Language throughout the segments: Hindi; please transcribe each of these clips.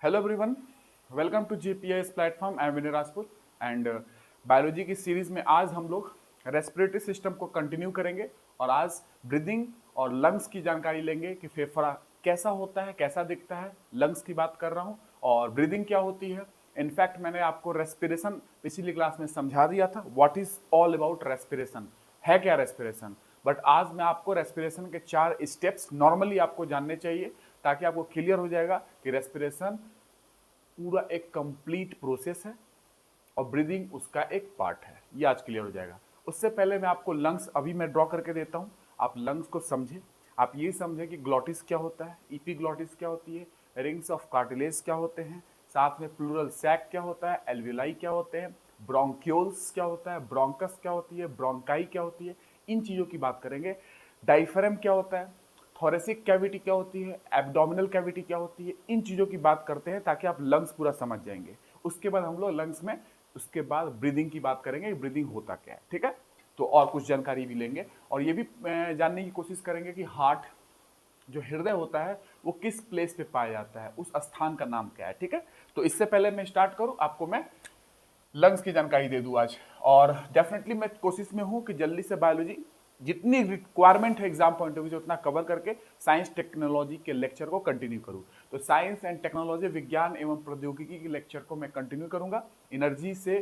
Hello everyone, welcome to GPS platform. I am Vinay Rajput and biology की सीरीज में आज हम लोग रेस्पिरेटरी सिस्टम को कंटिन्यू करेंगे और आज ब्रीदिंग और लंग्स की जानकारी लेंगे कि फेफड़ा कैसा होता है, कैसा दिखता है। लंग्स की बात कर रहा हूँ और ब्रीदिंग क्या होती है। इनफैक्ट मैंने आपको रेस्पिरेशन पिछली क्लास में समझा दिया था, what is all about respiration, है क्या रेस्पिरेशन। बट आज मैं आपको रेस्पिरेशन के 4 स्टेप्स नॉर्मली आपको जानने चाहिए ताकि आपको क्लियर हो जाएगा कि रेस्पिरेशन पूरा एक कंप्लीट प्रोसेस है और ब्रीदिंग उसका एक पार्ट है। ये आज क्लियर हो जाएगा। उससे पहले मैं आपको लंग्स अभी मैं ड्रॉ करके देता हूँ, आप लंग्स को समझें। आप ये समझें कि ग्लॉटिस क्या होता है, इपीग्लॉटिस क्या होती है, रिंग्स ऑफ कार्टिलेज क्या होते हैं, साथ में प्लूरल सैक क्या होता है, एल्विलाई क्या होते हैं, ब्रोंक्यूल्स क्या होता है, ब्रोंकस क्या होती है, ब्रोंकाई क्या होती है, इन चीज़ों की बात करेंगे। डायफ्राम क्या होता है, थोरेसिक कैविटी क्या होती है, एब्डोमिनल कैविटी क्या होती है, इन चीज़ों की बात करते हैं ताकि आप लंग्स पूरा समझ जाएंगे। उसके बाद हम लोग लंग्स में उसके बाद ब्रीदिंग की बात करेंगे, ब्रीदिंग होता क्या है, ठीक है। तो और कुछ जानकारी भी लेंगे और ये भी जानने की कोशिश करेंगे कि हार्ट जो हृदय होता है वो किस प्लेस पे पाया जाता है, उस स्थान का नाम क्या है, ठीक है। तो इससे पहले मैं स्टार्ट करूं, आपको मैं लंग्स की जानकारी दे दूं आज। और डेफिनेटली मैं कोशिश में हूं कि जल्दी से बायोलॉजी जितनी रिक्वायरमेंट है एग्जाम पॉइंट ऑफ व्यू से उतना कवर करके साइंस टेक्नोलॉजी के लेक्चर को कंटिन्यू करूं। तो साइंस एंड टेक्नोलॉजी, विज्ञान एवं प्रौद्योगिकी के लेक्चर को मैं कंटिन्यू करूंगा। एनर्जी से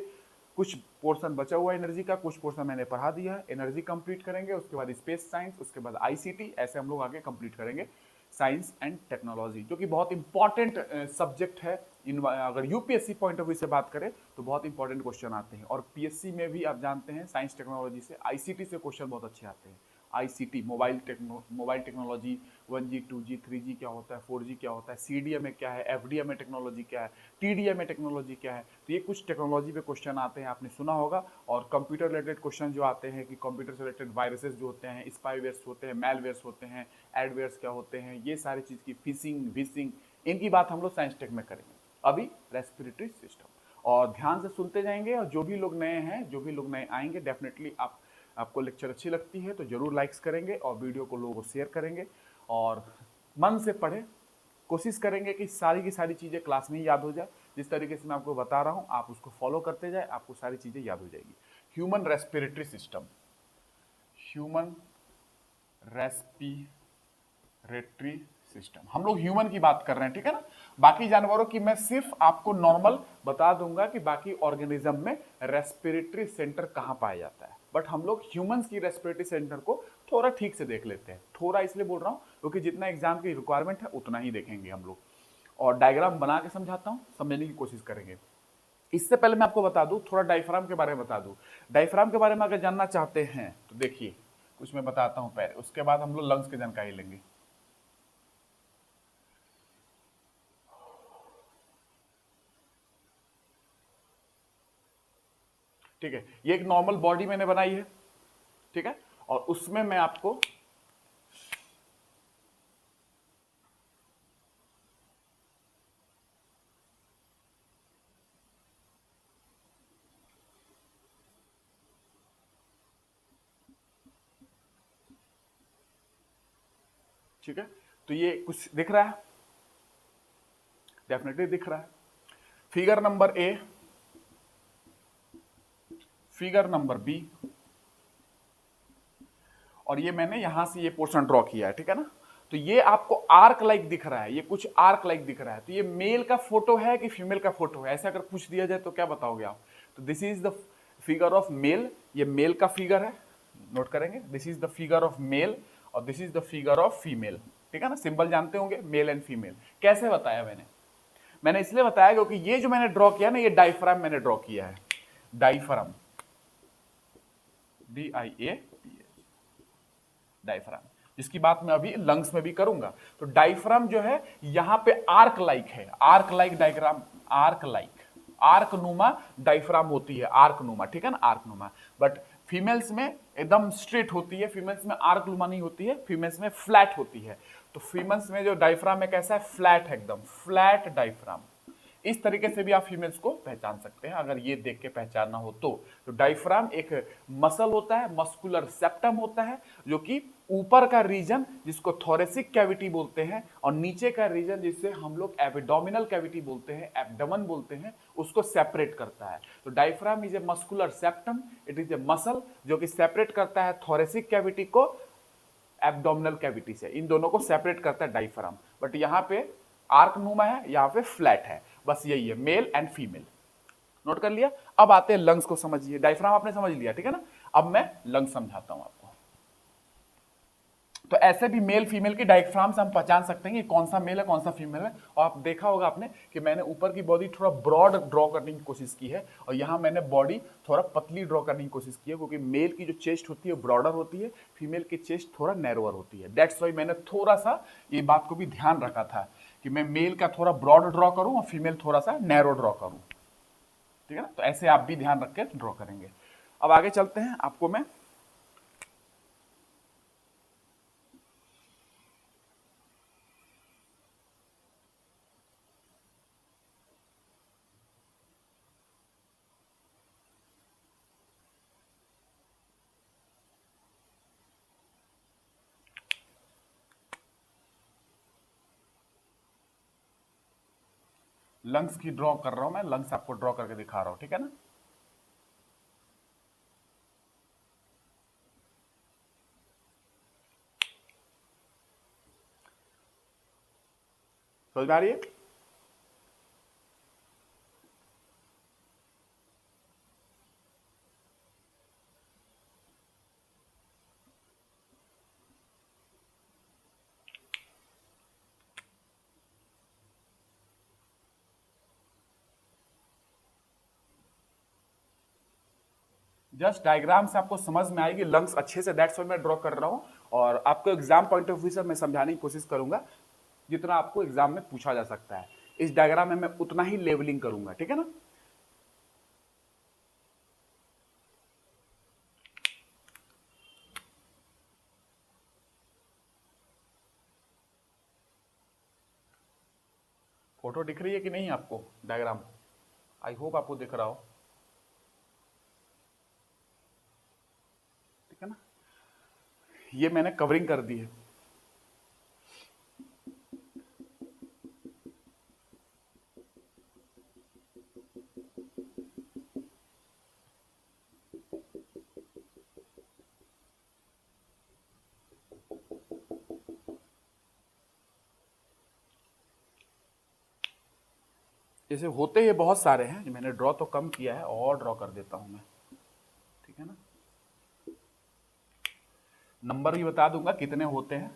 कुछ पोर्शन बचा हुआ है, एनर्जी का कुछ पोर्शन मैंने पढ़ा दिया है, एनर्जी कंप्लीट करेंगे। उसके बाद स्पेस साइंस, उसके बाद आईसीटी, ऐसे हम लोग आगे कंप्लीट करेंगे साइंस एंड टेक्नोलॉजी, जो कि बहुत इंपॉर्टेंट सब्जेक्ट है। अगर यूपीएससी पॉइंट ऑफ व्यू से बात करें तो बहुत इंपॉर्टेंट क्वेश्चन आते हैं और पीएससी में भी आप जानते हैं साइंस टेक्नोलॉजी से, आईसीटी से क्वेश्चन बहुत अच्छे आते हैं। ICT mobile technology, 1G 2G 3G क्या होता है, 4G क्या होता है, सीडीएमए क्या है, एफडीएमए टेक्नोलॉजी क्या है, टीडीएमए टेक्नोलॉजी क्या है। तो ये कुछ टेक्नोलॉजी पे क्वेश्चन आते हैं, आपने सुना होगा। और कंप्यूटर रिलेटेड क्वेश्चन जो आते हैं कि कंप्यूटर से रिलेटेड वायरसेस जो होते हैं, स्पाईवेयर्स होते हैं, मेलवेयर्स होते हैं, एडवेयर्स क्या होते हैं, ये सारी चीज़ की फिशिंग विशिंग, इनकी बात हम लोग साइंस टेक में करेंगे। अभी रेस्पिरेटरी सिस्टम, और ध्यान से सुनते जाएंगे। और जो भी लोग नए हैं, जो भी लोग नए आएंगे, डेफिनेटली आपको लेक्चर अच्छी लगती है तो जरूर लाइक्स करेंगे और वीडियो को लोगों को शेयर करेंगे और मन से पढ़े। कोशिश करेंगे कि सारी की सारी चीज़ें क्लास में ही याद हो जाए। जिस तरीके से मैं आपको बता रहा हूँ आप उसको फॉलो करते जाए, आपको सारी चीज़ें याद हो जाएगी। Human respiratory system, human respiratory system, हम लोग ह्यूमन की बात कर रहे हैं, ठीक है ना। बाकी जानवरों की मैं सिर्फ आपको नॉर्मल बता दूंगा कि बाकी ऑर्गेनिज्म में रेस्पिरेटरी सेंटर कहां पाया जाता है, बट हम लोग ह्यूमंस की रेस्पिरेटरी सेंटर को थोड़ा ठीक से देख लेते हैं। थोड़ा इसलिए बोल रहा हूं क्योंकि जितना एग्जाम की रिक्वायरमेंट है उतना ही देखेंगे हम लोग। और डायग्राम बना के समझाता हूं, समझने की कोशिश करेंगे। इससे पहले मैं आपको बता दूं, थोड़ा डायफ्राम के बारे में बता दूं। डायफ्राम के बारे में अगर जानना चाहते हैं तो देखिए कुछ मैं बताता हूं पहले, उसके बाद हम लोग लंग्स की जानकारी लेंगे। ठीक है, ये एक नॉर्मल बॉडी मैंने बनाई है, ठीक है। और उसमें मैं आपको ठीक है, तो ये कुछ दिख रहा है, डेफिनेटली दिख रहा है। Figure number A, figure number B, और ये मैंने यहां से ये पोर्शन ड्रॉ किया है, ठीक है ना। तो ये आपको आर्क लाइक दिख रहा है, ये कुछ आर्क लाइक दिख रहा है। तो ये मेल का फोटो है कि फीमेल का फोटो है, ऐसा अगर पूछ दिया जाए तो क्या बताओगे आप। तो this is the figure of male, ये मेल का फिगर है, नोट करेंगे। This is the figure of male और this is the figure of female, ठीक है ना। सिंबल जानते होंगे, मेल एंड फीमेल। कैसे बताया मैंने इसलिए बताया क्योंकि ये जो मैंने ड्रॉ किया ना, ये डायफ्राम मैंने ड्रॉ किया है। डायफ्राम, DIA, डायफ्राम, जिसकी बात मैं अभी लंग्स में भी करूंगा। तो डायफ्राम जो है यहां पे आर्क लाइक है, arc like diagram, arc like, arc नुमा डायफ्राम होती है, आर्क नुमा, ठीक है ना, आर्क नुमा। बट फीमेल्स में एकदम स्ट्रेट होती है, फीमेल्स में आर्क नुमा नहीं होती है, फीमेल्स में फ्लैट होती है। तो फीमेल्स में जो डायफ्राम है कैसा है, फ्लैट है, एकदम फ्लैट डायफ्राम। इस तरीके से भी आप फीमेल्स को पहचान सकते हैं अगर ये देख के पहचानना हो तो डायफ्राम एक मसल होता है, मस्कुलर सेप्टम होता है, जो कि ऊपर का रीजन जिसको थोरेसिक कैविटी बोलते हैं और नीचे का रीजन जिसे हम लोग एब्डोमिनल कैविटी बोलते हैं, एब्डोमेन बोलते हैं, उसको सेपरेट करता है। तो diaphragm is a muscular septum, it is a muscle जो कि सेपरेट करता है थोरेसिक कैविटी को एब्डोमिनल कैविटी से, इन दोनों को सेपरेट करता है डायफ्राम। बट यहाँ पे आर्क नुमा है, यहाँ पे फ्लैट है, बस यही है, मेल एंड फीमेल। नोट कर लिया। अब आते हैं लंग्स को समझिए। डायफ्राम आपने समझ लिया, ठीक है ना। अब मैं लंग्स समझाता हूं आपको। तो ऐसे भी मेल फीमेल की डायफ्राम से हम पहचान सकते हैं कि कौन सा मेल है कौन सा फीमेल है। और आप देखा होगा आपने कि मैंने ऊपर की बॉडी थोड़ा ब्रॉड ड्रॉ करने की कोशिश की है और यहाँ मैंने बॉडी थोड़ा पतली ड्रॉ करने की कोशिश की है, क्योंकि मेल की जो चेस्ट होती है ब्रॉडर होती है, फीमेल की चेस्ट थोड़ा नैरोअर होती है। दैट्स वाई मैंने थोड़ा सा ये बात को भी ध्यान रखा था कि मैं मेल का थोड़ा ब्रॉड ड्रॉ करूं और फीमेल थोड़ा सा नैरो ड्रॉ करूं, ठीक है ना। तो ऐसे आप भी ध्यान रख के ड्रॉ करेंगे। अब आगे चलते हैं, आपको मैं लंग्स की ड्रॉ कर रहा हूं, मैं लंग्स आपको ड्रॉ करके दिखा रहा हूं, ठीक है ना। समझ में आ रही है। जस्ट डायग्राम से आपको समझ में आएगी लंग्स अच्छे से, दैट्स व्हाई मैं ड्रॉ कर रहा हूं। और आपको एग्जाम पॉइंट ऑफ व्यू से मैं समझाने की कोशिश करूंगा जितना आपको एग्जाम में पूछा जा सकता है। इस डायग्राम में मैं उतना ही लेवलिंग करूंगा, ठीक है ना। फोटो दिख रही है कि नहीं आपको डायग्राम? आई होप आपको दिख रहा हो, ठीक है ना। ये मैंने कवरिंग कर दी है। जैसे होते ये बहुत सारे हैं, मैंने ड्रॉ तो कम किया है और ड्रॉ कर देता हूं मैं, ठीक है ना। नंबर भी बता दूंगा कितने होते हैं,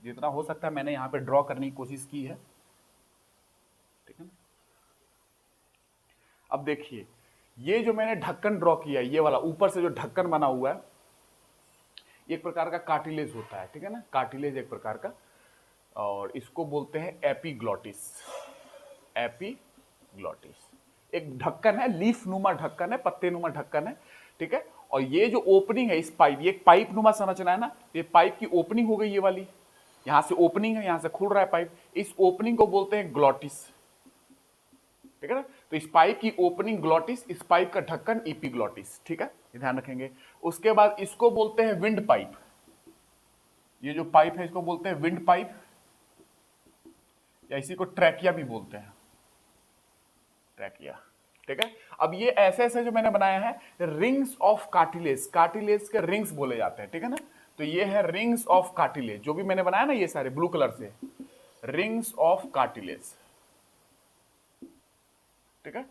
जितना हो सकता है मैंने यहाँ पे ड्रॉ करने की कोशिश की है, ठीक है ना। अब देखिए ये जो मैंने ढक्कन ड्रॉ किया है, ये वाला ऊपर से जो ढक्कन बना हुआ है, एक प्रकार का कार्टिलेज होता है, ठीक है ना। कार्टिलेज एक प्रकार का, और इसको बोलते हैं एपीग्लॉटिस। एपीग्लॉटिस एक ढक्कन है, लीफ नुमा ढक्कन है, पत्ते नुमा ढक्कन है, ठीक है। और ये जो ओपनिंग है इस पाइप, ये पाइप नुमा संरचना है ना, ये पाइप की ओपनिंग हो गई ये वाली, यहां से ओपनिंग है, यहां से खुल रहा है पाइप, इस ओपनिंग को बोलते हैं ग्लॉटिस, ठीक है ना। तो इस पाइप की ओपनिंग ग्लॉटिस, इस पाइप का ढक्कन एपीग्लॉटिस, ठीक है, ये ध्यान रखेंगे। उसके बाद इसको बोलते हैं विंड पाइप, ये जो पाइप है इसको बोलते हैं विंड पाइप, या इसी को ट्रैकिया भी बोलते हैं, ट्रैकिया, ठीक है। अब ये ऐसे ऐसे जो मैंने बनाया है रिंग्स ऑफ कार्टिलेज, कार्टिलेज के रिंग्स बोले जाते हैं, ठीक है ना। तो ये है रिंग्स ऑफ कार्टिलेज, जो भी मैंने बनाया ना ये सारे ब्लू कलर से, रिंग्स ऑफ कार्टिलेज, ठीक है।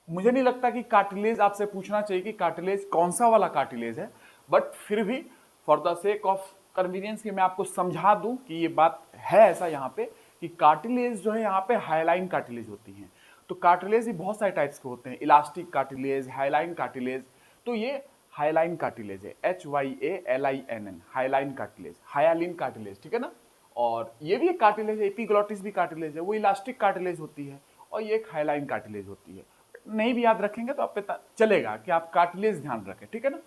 मुझे नहीं लगता कि कार्टिलेज आपसे पूछना चाहिए कि कार्टिलेज कौन सा वाला कार्टिलेज है, बट फिर भी for the sake of convenience कि मैं आपको समझा दूं कि ये बात है ऐसा यहाँ पे कि कार्टिलेज जो है यहाँ पे हाइलाइन कार्टिलेज होती हैं। तो कार्टिलेज भी बहुत सारे टाइप्स के होते हैं, इलास्टिक कार्टिलेज, हाइलाइन कार्टिलेज। तो ये हाइलाइन कार्टिलेज है, HYALINN, hyaline cartilage, hyaline cartilage, ठीक है ना। और ये भी एक कार्टिलेज है, एपीग्लॉटिस भी कार्टिलेज है, वो इलास्टिक कार्टिलेज होती है, और ये एक हाइलाइन कार्टिलेज होती है। नहीं भी याद रखेंगे तो आप पे चलेगा कि आप कार्टिलेज ध्यान रखें, ठीक है ना।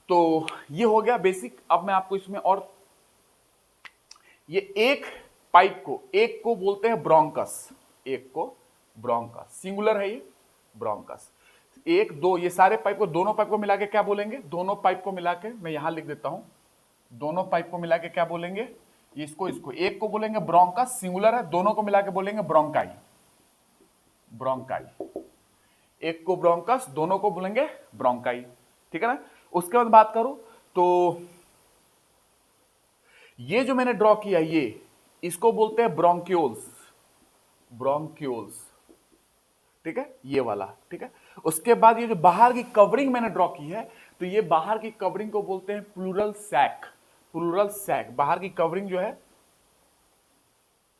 तो ये हो गया बेसिक। अब मैं आपको इसमें और, ये एक पाइप को, एक को बोलते हैं ब्रोंकस, एक को ब्रोंकस, सिंगुलर है ये ब्रोंकस। एक दो ये सारे पाइप को, दोनों पाइप को मिला के क्या बोलेंगे, दोनों पाइप को मिला के मैं यहां लिख देता हूं, दोनों पाइप को मिला के क्या बोलेंगे, इसको इसको एक को बोलेंगे ब्रोंकस, सिंगुलर है, दोनों को मिला के बोलेंगे ब्रोंकाई, ब्रोंकाई। एक को ब्रोंकस, दोनों को बोलेंगे ब्रोंकाई, ठीक है ना। उसके बाद बात करूं तो ये जो मैंने ड्रॉ किया ये, इसको बोलते हैं ब्रोंक्यूल्स, ब्रोंक्यूल्स, ठीक है, ये वाला, ठीक है। उसके बाद ये जो बाहर की कवरिंग मैंने ड्रॉ की है, तो ये बाहर की कवरिंग को बोलते हैं प्लूरल सैक, प्लूरल सैक, बाहर की कवरिंग जो है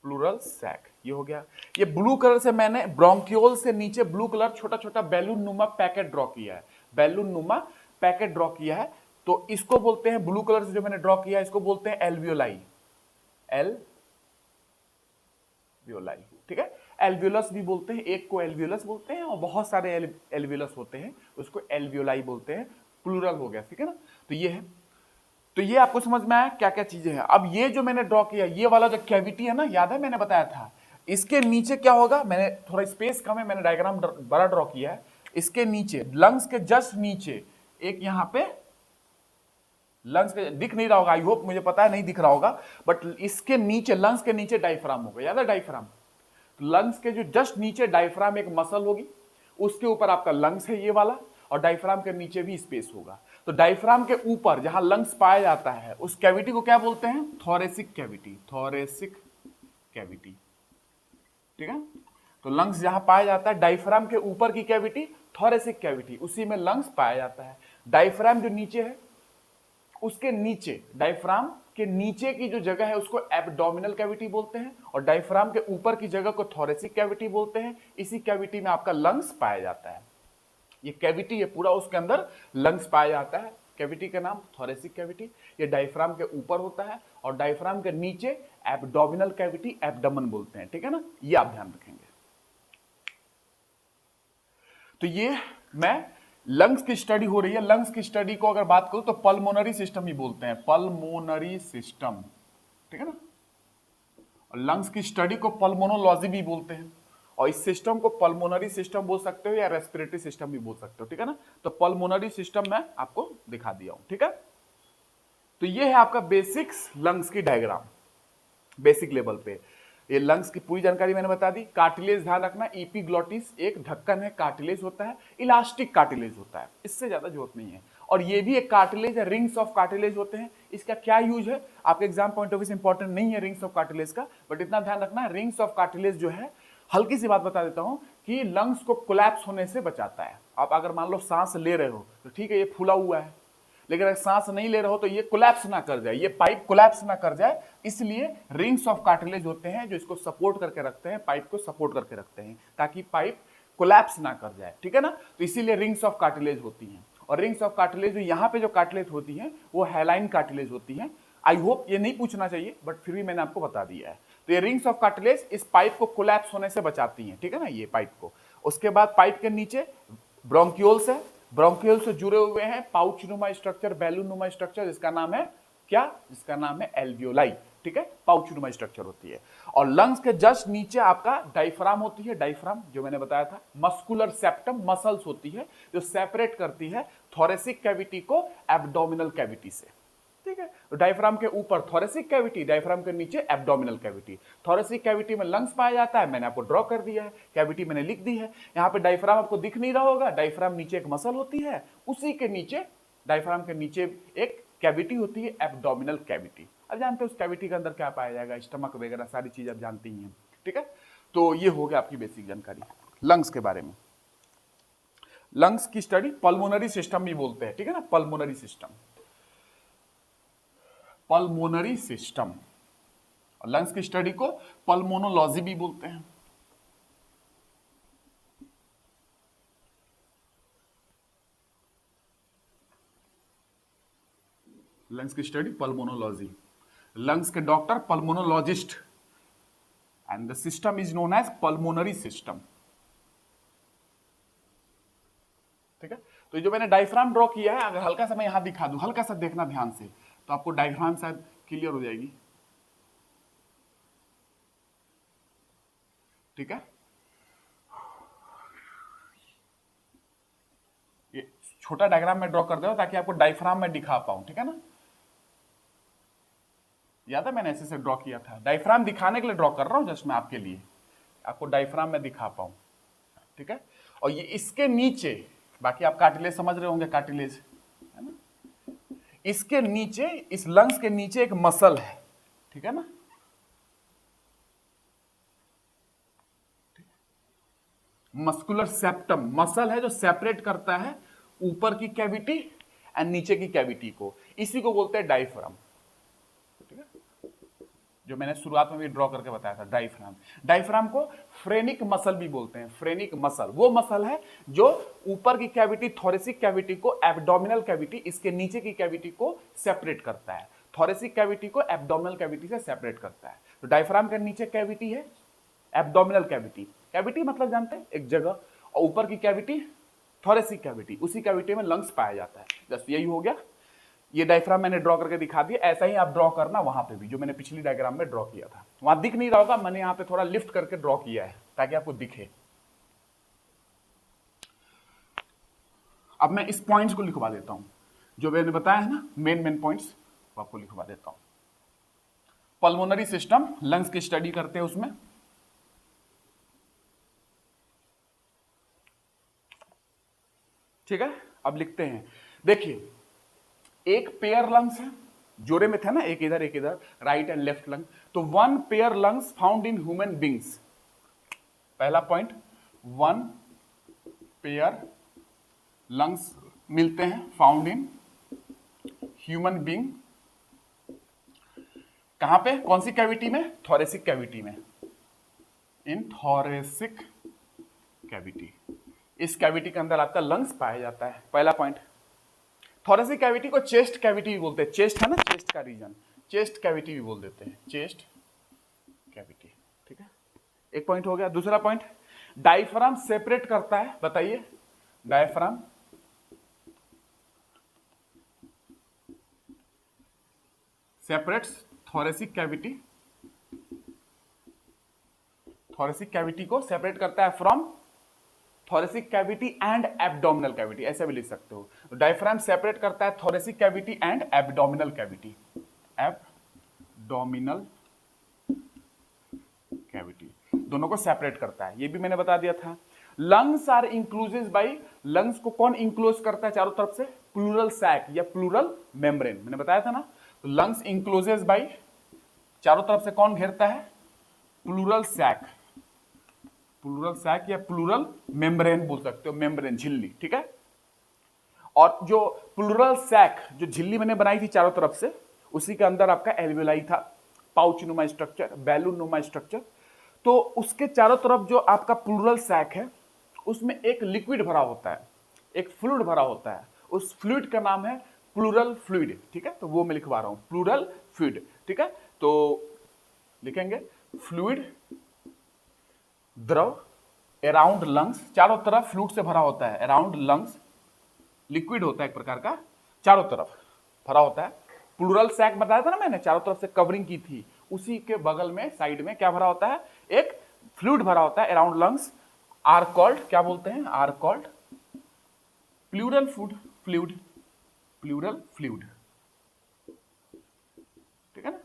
प्लूरल सैक, ये हो गया। ये ब्लू कलर से मैंने ब्रोंक्यूल से नीचे ब्लू कलर छोटा छोटा बैलून नुमा पैकेट ड्रॉ किया है, बैलून नुमा पैकेट ड्रॉ किया है, तो इसको बोलते हैं, ब्लू कलर से जो मैंने ड्रॉ किया है इसको बोलते हैं एल्वियोलाई, एल्वियोलाई, ठीक है। एल्वियोलस भी बोलते हैं, एक को एल्वियोलस बोलते हैं और बहुत सारे एल्वियोलस होते हैं, उसको एल्वियोलाई बोलते हैं, प्लूरल हो गया, ठीक है ना। तो ये है, तो ये आपको समझ में आया क्या क्या चीजें हैं। अब ये जो मैंने ड्रॉ किया, ये वाला जो कैविटी है ना, याद है मैंने बताया था, इसके नीचे क्या होगा, मैंने थोड़ा स्पेस कम है, मैंने डायग्राम बड़ा ड्रॉ किया है, इसके नीचे लंग्स के जस्ट नीचे एक यहां पे लंग्स के दिख नहीं रहा होगा, आई होप, मुझे पता है नहीं दिख रहा होगा, बट इसके नीचे लंग्स के नीचे डायफ्राम होगा, याद है डायफ्राम, लंग्स के जो जस्ट नीचे डायफ्राम एक मसल होगी, उसके ऊपर आपका लंग्स है ये वाला, और डायफ्राम के नीचे भी स्पेस होगा। तो डायफ्राम के ऊपर जहां लंग्स पाया जाता है उस कैविटी को क्या बोलते हैं, थोरेसिक कैविटी, थोरेसिक कैविटी, ठीक है। तो लंग्स जहां पाया जाता है, डायफ्राम के ऊपर की कैविटी थोरेसिक कैविटी, उसी में लंग्स पाया जाता है। डायफ्राम जो नीचे है उसके नीचे, डायफ्राम के नीचे की जो जगह है उसको एब्डोमिनल कैविटी बोलते हैं, और डायफ्राम के ऊपर की जगह को थोरेसिक कैविटी बोलते हैं। इसी कैविटी में आपका लंग्स पाया जाता है, ये कैविटी है पूरा, उसके अंदर लंग्स पाया जाता है, कैविटी का नाम थोरेसिक कैविटी। ये डायफ्राम के ऊपर होता है और डायफ्राम के नीचे एब्डोमिनल कैविटी, एब्डोमेन बोलते हैं, ठीक है ना, ये आप ध्यान रखेंगे। तो ये मैं लंग्स की स्टडी हो रही है, लंग्स की स्टडी को अगर बात करूं तो पल्मोनरी सिस्टम ही बोलते हैं, पल्मोनरी सिस्टम, ठीक है ना। और लंग्स की स्टडी को पल्मोनोलॉजी भी बोलते हैं, और इस सिस्टम को पल्मोनरी सिस्टम बोल सकते हो या रेस्पिरेटरी सिस्टम भी बोल सकते हो, ठीक है ना। तो पल्मोनरी सिस्टम मैं आपको दिखा दिया हूं, ठीक है। तो ये है आपका बेसिक्स लंग्स की डायग्राम, बेसिक लेवल पे ये लंग्स की पूरी जानकारी मैंने बता दी। कार्टिलेज ध्यान रखना, इपिग्लोटिस एक ढक्कन है, कार्टिलेज होता है, इलास्टिक कार्टिलेज होता है, इससे ज्यादा जरूरत नहीं है। और ये भी एक कार्टिलेज है, रिंग्स ऑफ कार्टिलेज होते हैं। इसका क्या यूज है आपके एग्जाम पॉइंट ऑफ व्यू से इंपॉर्टेंट नहीं है रिंग्स ऑफ कार्टिलेज का, बट इतना ध्यान रखना, रिंग्स ऑफ कार्टिलेज जो है, हल्की सी बात बता देता हूं कि लंग्स को कोलैप्स होने से बचाता है। आप अगर मान लो सांस ले रहे हो तो ठीक है, ये फूला हुआ है, लेकिन अगर सांस नहीं ले रहे हो तो ये कोलैप्स ना कर जाए, ये पाइप कोलैप्स ना कर जाए, इसलिए रिंग्स ऑफ कार्टिलेज होते हैं जो इसको सपोर्ट करके रखते हैं, पाइप को सपोर्ट करके रखते हैं ताकि पाइप कोलैप्स ना कर जाए, ठीक है ना। तो इसीलिए रिंग्स ऑफ कार्टिलेज होती हैं। और रिंग्स ऑफ कार्टिलेज यहाँ पे जो कार्टिलेज होती है वो हैलाइन कार्टिलेज होती है। आई होप ये नहीं पूछना चाहिए, बट फिर भी मैंने आपको बता दिया है। तो ये रिंग्स ऑफ कार्टिलेज इस पाइप को कोलैप्स होने से बचाती हैं, ठीक है ना, ये पाइप को। उसके बाद पाइप के नीचे ब्रोंक्यूल्स है, ब्रोंक्यूल से जुड़े हुए हैं पाउच नुमा स्ट्रक्चर, बैलून नुमा स्ट्रक्चर, जिसका नाम है क्या, जिसका नाम है एल्वियोलाई, ठीक है, पाउच नुमा स्ट्रक्चर होती है। और लंग्स के जस्ट नीचे आपका डायफ्राम होती है, डायफ्राम जो मैंने बताया था, मस्कुलर सेप्टम, मसल्स होती है जो सेपरेट करती है थोरेसिक कैविटी को एब्डोमिनल कैविटी से, ठीक है। तो डायफ्राम के ऊपर थोरेसिक कैविटी, डायफ्राम के नीचे एब्डोमिनल कैविटी। थोरेसिक कैविटी में लंग्स पाया जाता है, मैंने आपको ड्रॉ कर दिया है, कैविटी मैंने लिख दी है। यहाँ पे डायफ्राम आपको दिख नहीं रहा होगा, डायफ्राम नीचे एक मसल होती है, उसी के नीचे, डायफ्राम के नीचे एक कैविटी होती है, एब्डोमिनल कैविटी। अब जानते हैं उस कैविटी के अंदर क्या पाया जाएगा, स्टमक वगैरह सारी चीज आप जानती ही हैं, ठीक है। तो ये हो गया आपकी बेसिक जानकारी लंग्स के बारे में। लंग्स की स्टडी पल्मोनरी सिस्टम भी बोलते हैं, ठीक है ना, pulmonary system, pulmonary system. Lungs की स्टडी को पल्मोनोलॉजी भी बोलते हैं। लंग्स की स्टडी पल्मोनोलॉजी, लंग्स के doctor pulmonologist, and the system is known as pulmonary system, ठीक है। तो जो मैंने डायफ्राम ड्रॉ किया है, अगर हल्का सा मैं यहां दिखा दूं, हल्का सा देखना ध्यान से, तो आपको डायग्राम शायद क्लियर हो जाएगी, ठीक है। छोटा डायग्राम में ड्रॉ कर दे ताकि आपको डायफ्राम में दिखा पाऊं, ठीक है ना। याद है मैंने ऐसे से ड्रॉ किया था, डायफ्राम दिखाने के लिए ड्रॉ कर रहा हूं जस्ट मैं आपके लिए, आपको डायफ्राम में दिखा पाऊं, ठीक है। और ये इसके नीचे, बाकी आप कार्टिलेज समझ रहे होंगे, कार्टिलेज है ना, इसके नीचे, इस लंग्स के नीचे एक मसल है, ठीक है ना। मस्कुलर सेप्टम मसल है जो सेपरेट करता है ऊपर की कैविटी एंड नीचे की कैविटी को, इसी को बोलते हैं डायफ्राम, ठीक है। जो मैंने शुरुआत में भी ड्रॉ करके बताया था, डायफ्राम। डायफ्राम को फ्रेनिक मसल भी बोलते हैं। फ्रेनिक मसल वो मसल है जो ऊपर की कैविटी, थोरेसिक कैविटी को, एब्डोमिनल कैविटी, इसके नीचे की कैविटी को सेपरेट करता है। थोरेसिक कैविटी को एब्डोमिनल कैविटी से सेपरेट करता है। तो डायफ्राम के नीचे कैविटी है एब्डोमिनल कैविटी, कैविटी मतलब जानते हैं एक जगह, और ऊपर की कैविटी थोरेसिक कैविटी, उसी कैविटी में लंग्स पाया जाता है। जस्ट यही हो गया। ये डायफ्राम मैंने ड्रॉ करके दिखा दिया, ऐसा ही आप ड्रॉ करना वहां पे भी, जो मैंने पिछली डायग्राम में ड्रॉ किया था। वहां दिख नहीं रहा होगा, मैंने यहां पे थोड़ा लिफ्ट करके ड्रॉ किया है ताकि आपको दिखे। अब मैं इस पॉइंट्स को लिखवा देता हूं, जो मैंने बताया है ना मेन पॉइंट्स, वो आपको लिखवा देता हूं। पल्मोनरी सिस्टम, लंग्स की स्टडी करते हैं उसमें। ठीक है, अब लिखते हैं। देखिए, एक पेयर लंग्स है, जोड़े में थे ना, एक इधर एक इधर, राइट एंड लेफ्ट लंग। तो one pair lungs found in human beings. पहला पॉइंट, वन पेयर लंग्स मिलते हैं फाउंड इन ह्यूमन बींग। कहां पे, कौन सी कैविटी में, थोरेसिक कैविटी में, इन थोरेसिक कैविटी। इस कैविटी के अंदर आपका लंग्स पाया जाता है, पहला पॉइंट। थोरेसिक कैविटी को चेस्ट कैविटी भी बोलते हैं, चेस्ट है ना, चेस्ट का रीजन, चेस्ट कैविटी भी बोल देते हैं, चेस्ट कैविटी, ठीक है। एक पॉइंट हो गया। दूसरा पॉइंट, डायफ्राम सेपरेट करता है, बताइए, diaphragm separates thoracic cavity, thoracic cavity को सेपरेट करता है from thoracic cavity and abdominal cavity, ऐसे भी लिख सकते हो। तो डायफ्राम सेपरेट करता है thoracic cavity and abdominal cavity, abdominal cavity, दोनों को सेपरेट करता है, ये भी मैंने बता दिया था। लंग्स आर इंक्लूजेस बाई, लंग्स को कौन इंक्लोज करता है चारों तरफ से, प्लूरल सैक या प्लूरल मेम्ब्रेन, मैंने बताया था ना। तो लंग्स इंक्लोजेस बाई, चारों तरफ से कौन घेरता है, प्लूरल सैक, प्लूरल सैक या प्लूरल मेम्ब्रेन बोल सकते हो, मेम्ब्रेन, झिल्ली, ठीक है। और जो प्लूरल सैक, जो झिल्ली मैंने बनाई थी चारों तरफ से, उसी के अंदर आपका एल्वेलाई था, पाउच नुमा स्ट्रक्चर, बैलून नुमा स्ट्रक्चर। तो उसके चारों तरफ जो आपका प्लूरल सैक है, उसमें एक लिक्विड भरा होता है, एक फ्लूइड भरा होता है, उस फ्लूइड का नाम है प्लूरल फ्लूइड, ठीक है। तो वो मैं लिखवा रहा हूं, प्लूरल फ्लूइड, ठीक है। तो लिखेंगे फ्लूइड, द्रव, अराउंड लंग्स, चारों तरफ फ्लूइड से भरा होता है, अराउंड लंग्स, लिक्विड होता है एक प्रकार का, चारों तरफ भरा होता है। प्लूरल सैक बताया था ना मैंने, चारों तरफ से कवरिंग की थी, उसी के बगल में साइड में क्या भरा होता है, एक फ्लूइड भरा होता है अराउंड लंग्स, आर कॉल्ड, क्या बोलते हैं, are called pleural fluid, pleural fluid, ठीक है ना।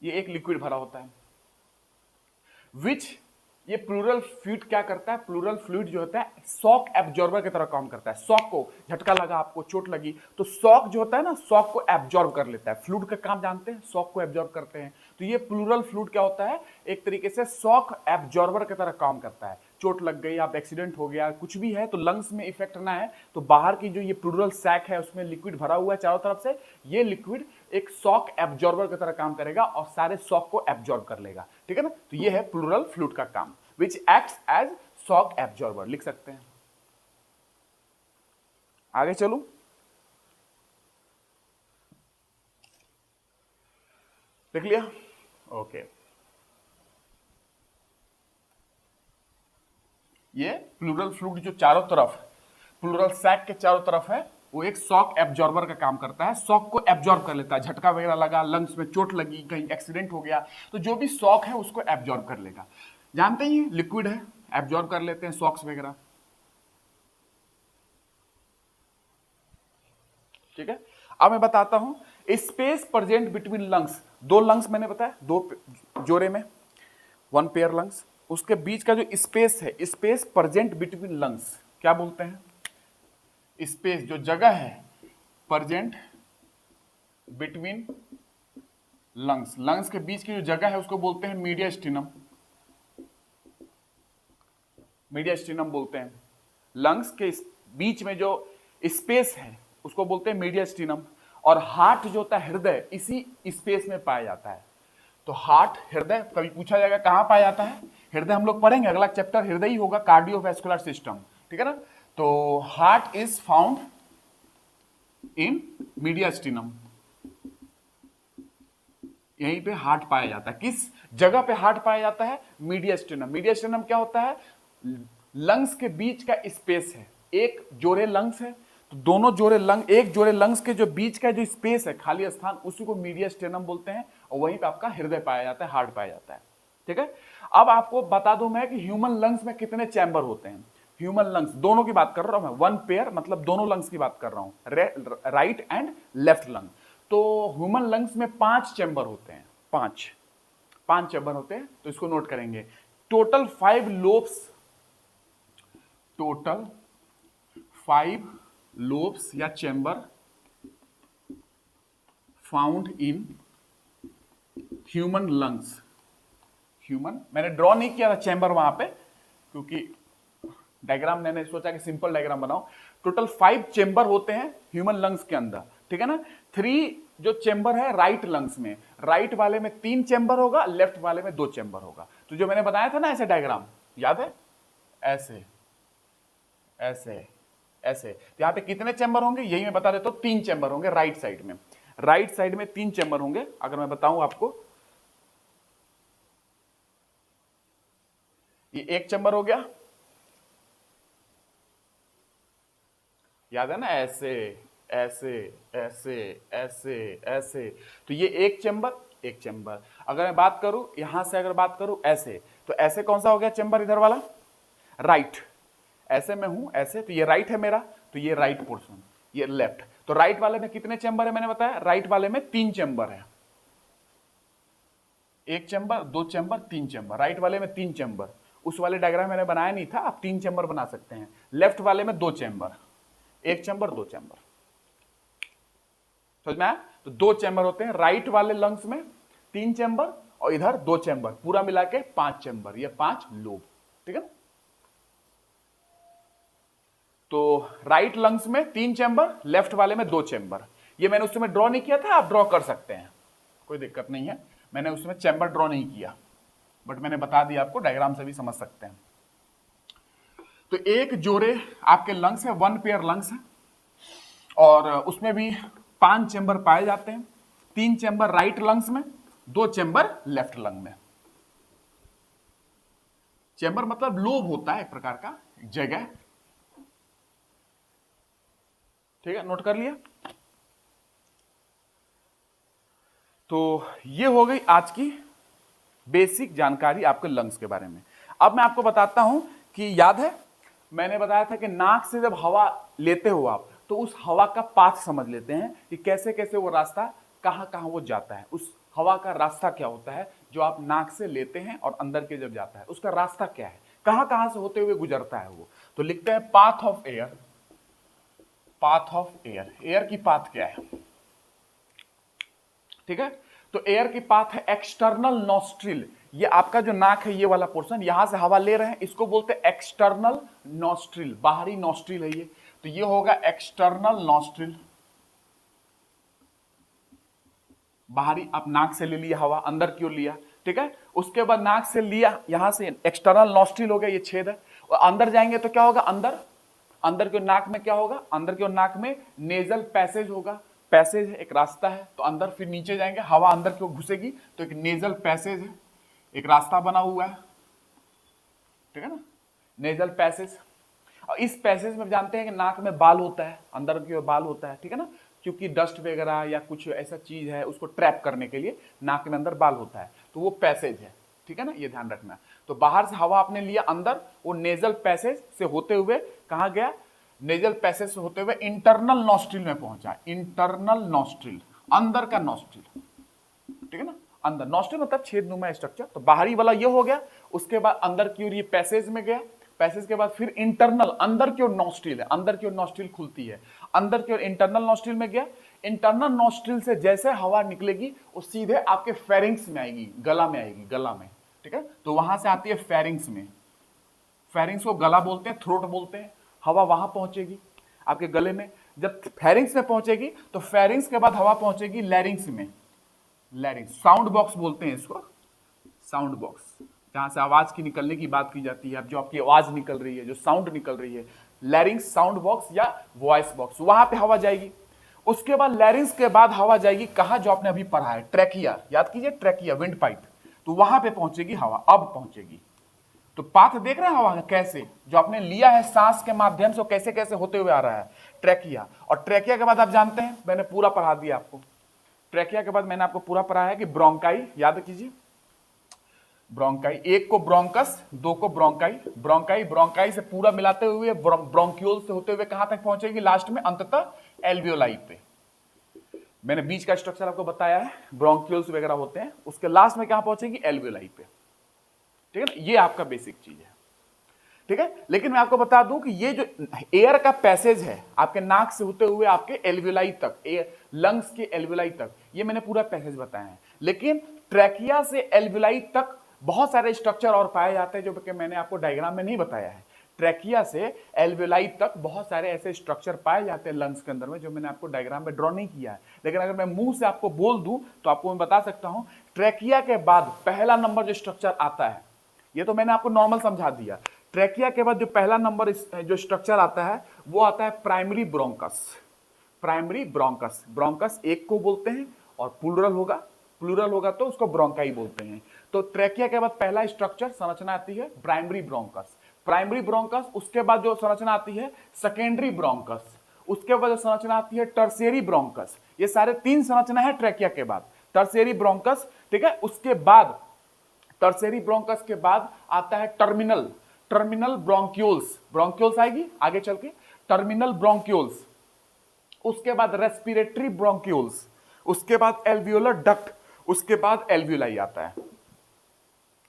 ये एक लिक्विड भरा होता है, विच, ये प्लूरल फ्लूइड क्या करता है, प्लूरल फ्लूइड जो होता है शॉक एब्जॉर्बर की तरह काम करता है। शॉक को, झटका लगा आपको, चोट लगी, तो शॉक जो होता है ना, शॉक को एब्जॉर्ब कर लेता है। फ्लूइड का काम जानते हैं, शॉक को एब्जॉर्ब करते हैं। तो ये प्लूरल फ्लूइड क्या होता है, एक तरीके से शॉक एब्जॉर्बर की तरह काम करता है। चोट लग गई, आप एक्सीडेंट हो गया, कुछ भी है, तो लंग्स में इफेक्ट ना है, तो बाहर की जो ये प्लूरल सैक है उसमें लिक्विड भरा हुआ है चारों तरफ से, ये लिक्विड एक शॉक एब्जॉर्बर की तरह काम करेगा और सारे शॉक को एब्जॉर्ब कर लेगा, ठीक है ना। तो ये है प्लूरल फ्लूइड का काम, which acts as shock absorber, लिख सकते हैं। आगे चलूं, लिख लिया, ओके। ये प्लूरल फ्लूइड जो चारों तरफ, प्लूरल सैक के चारों तरफ है, वो एक शॉक एब्जॉर्बर का काम करता है, शॉक को एब्जॉर्ब कर लेता है। झटका वगैरह लगा, लंग्स में चोट लगी, कहीं एक्सीडेंट हो गया, तो जो भी शॉक है उसको एब्जॉर्ब कर लेगा। जानते ही लिक्विड है, एब्जॉर्ब कर लेते हैं शॉक्स वगैरह। ठीक है। अब मैं बताता हूं स्पेस प्रेजेंट बिटवीन लंग्स, दो लंग्स मैंने बताया, दो जोड़े में, वन पेयर लंग्स, उसके बीच का जो स्पेस है, स्पेस प्रेजेंट बिटवीन लंग्स क्या बोलते हैं? स्पेस जो जगह है प्रेजेंट बिटवीन लंग्स, लंग्स के बीच की जो जगह है उसको बोलते हैं मीडियास्टिनम, मीडियास्टिनम बोलते हैं। लंग्स के बीच में जो स्पेस है उसको बोलते हैं मीडियास्टिनम। और हार्ट जो होता है, हृदय, इसी स्पेस में पाया जाता है। तो हार्ट, हृदय, कभी पूछा जाएगा कहां पाया जाता है हृदय, हम लोग पढ़ेंगे, अगला चैप्टर हृदय ही होगा, कार्डियोवैस्कुलर सिस्टम, ठीक है ना। तो heart is found in mediastinum, यहीं पे हार्ट पाया जाता है। किस जगह पे हार्ट पाया जाता है? मीडियास्टिनम। मीडियास्टिनम क्या होता है? लंग्स के बीच का स्पेस है, एक जोड़े लंग्स है, तो दोनों जोड़े लंग, एक जोड़े लंग्स के जो बीच का जो स्पेस है, खाली स्थान, उसी को मीडियास्टिनम बोलते हैं। और वहीं पे आपका हृदय पाया जाता है, हार्ट पाया जाता है, ठीक है। अब आपको बता दूं मैं कि ह्यूमन लंग्स में कितने चैम्बर होते हैं। ह्यूमन लंग्स दोनों की बात कर रहा हूं मैं, वन पेयर मतलब दोनों लंग्स की बात कर रहा हूं, राइट एंड लेफ्ट लंग। तो ह्यूमन लंग्स में 5 चैम्बर होते हैं, 5 चैम्बर होते हैं, तो इसको नोट करेंगे। टोटल 5 लोब्स, टोटल 5 लोब्स या chamber found in human lungs. Human, मैंने ड्रॉ नहीं किया था चैम्बर वहां पे क्योंकि डायग्राम मैंने सोचा कि सिंपल डायग्राम बनाओ। टोटल 5 चैम्बर होते हैं ह्यूमन लंग्स के अंदर, ठीक है ना। 3 जो चैम्बर है राइट लंग्स में, राइट वाले में 3 चैम्बर होगा, लेफ्ट वाले में 2 चैम्बर होगा। तो जो मैंने बनाया था ना ऐसे डायग्राम, याद है? ऐसे ऐसे ऐसे, तो यहां पे कितने चैम्बर होंगे यही मैं बता देता हूं, 3 चैम्बर होंगे राइट साइड में, राइट साइड में 3 चैम्बर होंगे। अगर मैं बताऊं आपको, ये एक चैम्बर हो गया, याद है ना, ऐसे ऐसे ऐसे ऐसे ऐसे, तो ये एक चैम्बर, एक चैम्बर। अगर मैं बात करूं यहां से, अगर बात करूं ऐसे, तो ऐसे कौन सा हो गया चैम्बर इधर वाला? राइट। ऐसे में हूं ऐसे, तो ये राइट है मेरा, तो ये राइट पोर्शन, ये लेफ्ट। तो राइट वाले में कितने चैम्बर है मैंने बताया? राइट वाले में 3 चैम्बर है, एक चैम्बर, 2 चैम्बर, 3 चैम्बर, राइट वाले में 3 चैम्बर। उस वाले डायग्राम मैंने बनाया नहीं था, आप 3 चैम्बर बना सकते हैं। लेफ्ट वाले में 2 चैम्बर, एक चैम्बर, 2 चैम्बर, समझ में आया? तो 2 चैम्बर होते हैं राइट वाले लंग्स में, 3 चैम्बर, और इधर 2 चैम्बर, पूरा मिला के 5 चैम्बर, ये 5 लोब, ठीक है ना। तो राइट लंग्स में 3 चैम्बर, लेफ्ट वाले में 2 चैम्बर। ये मैंने उस समय ड्रॉ नहीं किया था, आप ड्रॉ कर सकते हैं, कोई दिक्कत नहीं है। मैंने उसमें चैम्बर ड्रॉ नहीं किया, बट मैंने बता दिया आपको, डायग्राम से भी समझ सकते हैं। तो एक जोड़े आपके लंग्स है, वन पेयर लंग्स है, और उसमें भी 5 चैम्बर पाए जाते हैं। 3 चैम्बर राइट लंग्स में, 2 चैम्बर लेफ्ट लंग में। चैम्बर मतलब लोब होता है एक प्रकार का, जगह, ठीक है, नोट कर लिया। तो ये हो गई आज की बेसिक जानकारी आपके लंग्स के बारे में। अब मैं आपको बताता हूं कि याद है मैंने बताया था कि नाक से जब हवा लेते हो आप, तो उस हवा का पाथ समझ लेते हैं कि कैसे कैसे वो रास्ता कहां कहां वो जाता है। उस हवा का रास्ता क्या होता है जो आप नाक से लेते हैं और अंदर के जब जाता है, उसका रास्ता क्या है, कहां कहां से होते हुए गुजरता है वो। तो लिखते हैं path of air, path of air, air की पाथ क्या है, ठीक है। तो एयर की पाथ है एक्सटर्नल नॉस्ट्रिल, ये आपका जो नाक है ये वाला पोर्शन, यहां से हवा ले रहे हैं, इसको बोलते हैं एक्सटर्नल नॉस्ट्रिल, बाहरी नॉस्ट्रिल है ये। तो ये होगा एक्सटर्नल नॉस्ट्रिल, बाहरी, आप नाक से ले लिया हवा, अंदर की ओर लिया, ठीक है। उसके बाद नाक से लिया, यहां से एक्सटर्नल नॉस्ट्रिल हो गया, ये छेद है, और अंदर जाएंगे तो क्या होगा, अंदर, अंदर के नाक में क्या होगा, अंदर के नाक में नेजल पैसेज होगा, पैसेज है, एक रास्ता है। तो अंदर फिर नीचे जाएंगे, हवा अंदर की ओर घुसेगी, तो एक नेजल पैसेज है, एक रास्ता बना हुआ है, ठीक है ना, नेजल पैसेज। और इस पैसेज में जानते हैं कि नाक में बाल होता है, अंदर की ओर बाल होता है, ठीक है ना, क्योंकि डस्ट वगैरह या कुछ ऐसा चीज है उसको ट्रैप करने के लिए नाक में अंदर बाल होता है, तो वो पैसेज है, ठीक है ना, ये ध्यान रखना। तो बाहर से हवा आपने लिया अंदर, वो नेजल पैसेज से होते हुए कहां गया, नेजल पैसेज से होते हुए इंटरनल नॉस्ट्रिल में पहुंचा, इंटरनल नॉस्ट्रिल, अंदर का नॉस्ट्रिल, ठीक है ना, अंदर नॉस्ट्रिल मतलब छेदनुमा स्ट्रक्चर, तो बाहरी वाला ये हो गया, उसके बाद अंदर की ओर ये पैसेज में गया, पैसेज के बाद फिर इंटरनल अंदर की ओर नॉस्ट्रिल है, अंदर की ओर नॉस्ट्रिल खुलती है, अंदर की ओर इंटरनल नॉस्ट्रिल में गया, इंटरनल नॉस्ट्रिल से जैसे हवा निकलेगी वो सीधे आपके फेरिंग्स में आएगी, गला में आएगी, गला में, ठीक है, तो वहां से आती है फेरिंग्स में, फेरिंग्स को गला बोलते हैं, थ्रोट बोलते हैं, हवा वहां पहुंचेगी आपके गले में, जब फेरिंग्स में पहुंचेगी तो फेरिंग्स के बाद हवा पहुंचेगी लैरिंग्स में, लैरिंग्स, साउंड बॉक्स बोलते हैं इसको, साउंड बॉक्स, जहां से आवाज की निकलने की बात की जाती है, अब जो आपकी आवाज निकल रही है, जो साउंड निकल रही है, लैरिंग्स, साउंड बॉक्स या वॉइस बॉक्स, वहां पे हवा जाएगी। उसके बाद लैरिंग्स के बाद हवा जाएगी कहां, जो आपने अभी पढ़ा है, ट्रैकिया, याद कीजिए ट्रैकिया, विंड पाइप, तो वहां पे पहुंचेगी हवा, अब पहुंचेगी। तो पाथ देख रहे हैं हवा का कैसे, जो आपने लिया है सांस के माध्यम से, कैसे कैसे होते हुए आ रहा है, ट्रैकिया, और ट्रैकिया के बाद आप जानते हैं, मैंने पूरा पढ़ा दिया आपको, ट्रैकिया के बाद मैंने आपको पूरा पढ़ाया कि ब्रोंकाई, याद कीजिए, ब्रोंकाई, एक को ब्रोंकस, दो को ब्रोंकाई, ब्रोंकाई, ब्रोंकाई से पूरा मिलाते हुए ब्रोंक्यूल से होते हुए कहां तक पहुंचेगी, लास्ट में अंततः एल्वियोलाई पे। मैंने बीच का स्ट्रक्चर आपको बताया है, ब्रोंक्यूल्स वगैरह होते हैं, उसके लास्ट में कहां पहुंचेगी, एल्वियोलाई पे, ठीक है ना, ये आपका बेसिक चीज है, ठीक है। लेकिन मैं आपको बता दूं कि ये जो एयर का पैसेज है आपके नाक से होते हुए आपके एल्वियोलाई तक, लंग्स के एल्वियोलाई तक, ये मैंने पूरा पैसेज बताया है, लेकिन ट्रैकिया से एल्वियोलाई तक बहुत सारे स्ट्रक्चर और पाए जाते हैं जो कि मैंने आपको डायग्राम में नहीं बताया है। ट्रैकिया से एल्वियोलाई तक बहुत सारे ऐसे स्ट्रक्चर पाए जाते हैं लंग्स के अंदर में, जो मैंने आपको डायग्राम में ड्रॉ नहीं किया है, लेकिन अगर मैं मुंह से आपको बोल दूं तो आपको मैं बता सकता हूं, ट्रैकिया के बाद पहला नंबर जो स्ट्रक्चर आता है, ये तो मैंने आपको नॉर्मल समझा दिया, ट्रैकिया के बाद जो पहला नंबर जो स्ट्रक्चर आता है वो आता है primary bronchus, primary bronchus, bronchus एक को बोलते हैं और प्लूरल होगा तो उसको ब्रोंकाई बोलते हैं। तो ट्रैकिया के बाद पहला स्ट्रक्चर संरचना आती है प्राइमरी ब्रोंकस, प्राइमरी ब्रोंकस, उसके बाद जो संरचना आती है सेकेंडरी ब्रोंकस, उसके बाद जो संरचना आती है टर्शियरी ब्रोंकस, ये सारे तीन संरचना है ट्रैकिया के बाद, टर्शियरी ब्रोंकस, ठीक है, उसके बाद टर्शियरी ब्रोंकस के बाद आता है टर्मिनल ब्रोंक्यूल्स, ब्रोंक्यूल्स आएगी आगे चल के, टर्मिनल ब्रोंक्यूल्स, उसके बाद रेस्पिरेटरी ब्रोंक्यूल्स, उसके बाद एल्वियोलर डक्ट, उसके बाद एल्वियोलाई आता है।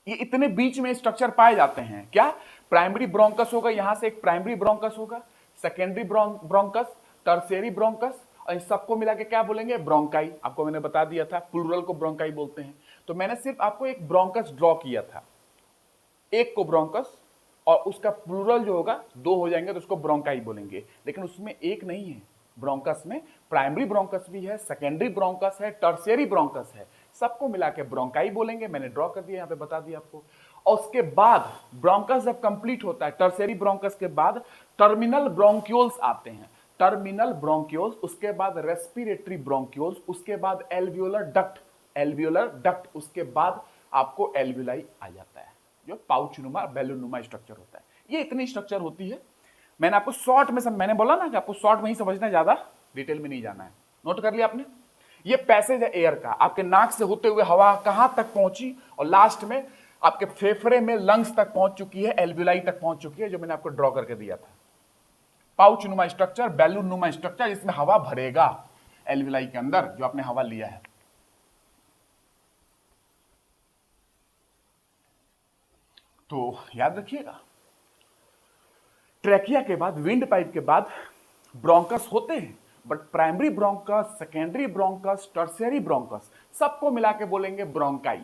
ये इतने बीच में स्ट्रक्चर पाए जाते हैं, क्या, प्राइमरी ब्रोंकस होगा, यहां से एक प्राइमरी ब्रोंकस होगा, सेकेंडरी ब्रोंकस, टर्शियरी ब्रोंकस, और इन सबको मिला के क्या बोलेंगे, ब्रोंकाई, आपको मैंने बता दिया था, प्लूरल को ब्रोंकाई बोलते हैं। तो मैंने सिर्फ आपको एक ब्रोंकस ड्रॉ किया था, एक को ब्रोंकस, और उसका प्लूरल जो होगा दो हो जाएंगे तो उसको ब्रोंकाई बोलेंगे, लेकिन उसमें एक नहीं है, ब्रोंकस में प्राइमरी ब्रोंकस भी है, सेकेंडरी ब्रोंकस है, टर्शियरी ब्रोंकस है, सबको मिला के ब्रोंकाई बोलेंगे, मैंने ड्रॉ कर दिया, यहां पे बता दिया आपको। और उसके बाद ब्रोंकस जब कंप्लीट होता है, टर्शियरी ब्रोंकस के बाद टर्मिनल ब्रोंक्यूल्स आते हैं, टर्मिनल ब्रोंक्यूल्स, उसके बाद रेस्पिरेटरी ब्रोंक्यूल्स, उसके बाद एल्वियोलर डक्ट, उसके बाद आपको एल्वियोलाई आ जाता है, जो पाउच नुमा बैलून नुमा स्ट्रक्चर होता है। ये इतनी स्ट्रक्चर होती है, मैंने आपको शॉर्ट में मैंने बोला ना कि आपको शॉर्ट में ही समझना, ज्यादा डिटेल में नहीं जाना है, नोट कर लिया आपने। ये पैसेज है एयर का, आपके नाक से होते हुए हवा कहां तक पहुंची और लास्ट में आपके फेफड़े में लंग्स तक पहुंच चुकी है, एल्वियोलाई तक पहुंच चुकी है, जो मैंने आपको ड्रॉ करके दिया था, पाउच नुमा स्ट्रक्चर, बैलून नुमा स्ट्रक्चर, जिसमें हवा भरेगा एल्वियोलाई के अंदर, जो आपने हवा लिया है। तो याद रखिएगा, ट्रैकिया के बाद, विंड पाइप के बाद ब्रोंकस होते हैं, but primary bronchus, secondary bronchus, tertiary bronchus, सबको मिला के बोलेंगे ब्रोंकाई।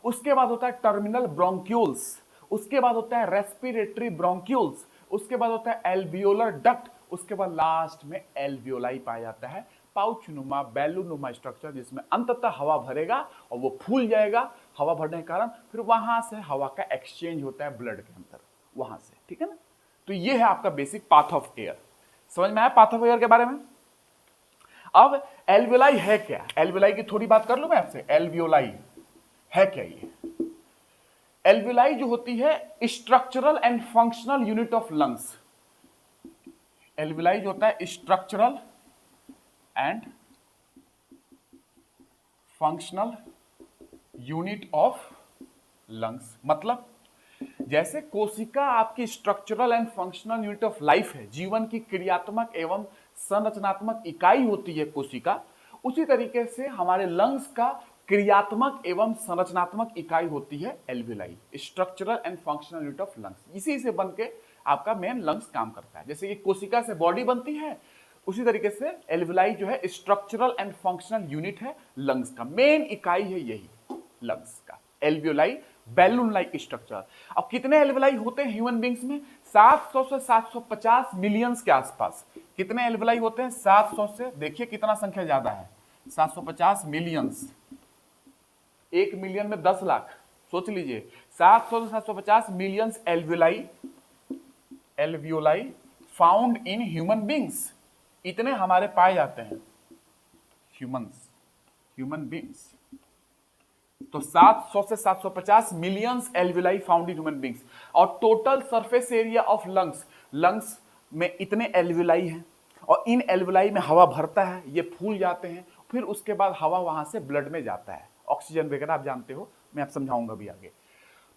उसके बाद होता है टर्मिनल ब्रोंक्यूल्स, उसके बाद होता है रेस्पिरेटरी ब्रोंक्यूल्स, उसके बाद होता है एल्वियोलर डक्ट, उसके बाद लास्ट में एल्वियोलाई पाया जाता है, पाउच नुमा बैलून नुमा स्ट्रक्चर, जिसमें अंततः हवा भरेगा और वो फूल जाएगा, हवा भरने के कारण फिर वहां से हवा का एक्सचेंज होता है ब्लड के अंदर, वहां से, ठीक है ना। तो ये है आपका बेसिक पाथ ऑफ एयर, समझ में आया पाथ ऑफ एयर के बारे में। अब एल्वियोलाई है क्या, एल्वियोलाई की थोड़ी बात कर लूं मैं आपसे, एल्वियोलाई है क्या। ये एल्वियोलाई जो होती है structural and functional unit of lungs, alveoli जो होता है structural and functional unit of lungs, मतलब जैसे कोशिका आपकी structural and functional unit of life है, जीवन की क्रियात्मक एवं संरचनात्मक इकाई होती है कोशिका, उसी तरीके से हमारे लंग्स का क्रियात्मक एवं संरचनात्मक इकाई होती है alveoli, structural and functional unit of lungs. इसी से बन के आपका मेन लंग्स काम करता है। जैसे कि कोशिका से बॉडी बनती है, उसी तरीके से एल्विलाई जो है स्ट्रक्चरल एंड फंक्शनल यूनिट है लंग्स का, मेन इकाई है यही लंग्स का, एल्वियोलाई बैलून लाइक स्ट्रक्चर। अब कितने एल्विलाई होते हैं ह्यूमन बींग्स में? 700 से 750 मिलियंस के आसपास। कितने एल्विलाई होते हैं? 700 से, देखिए कितना संख्या ज्यादा है, 750 मिलियंस। 1 मिलियन में 10 लाख, सोच लीजिए 700 से 750 millions alveoli found in human beings. इतने हमारे पाए जाते हैं ह्यूमन बींग्स। तो 700 से 750 millions alveoli found in human beings. और total surface area of lungs में इतने एल्विलाई हैं, और इन एल्विलाई में हवा भरता है, ये फूल जाते हैं, फिर उसके बाद हवा वहां से ब्लड में जाता है, ऑक्सीजन वगैरह आप जानते हो, मैं आप समझाऊंगा भी आगे।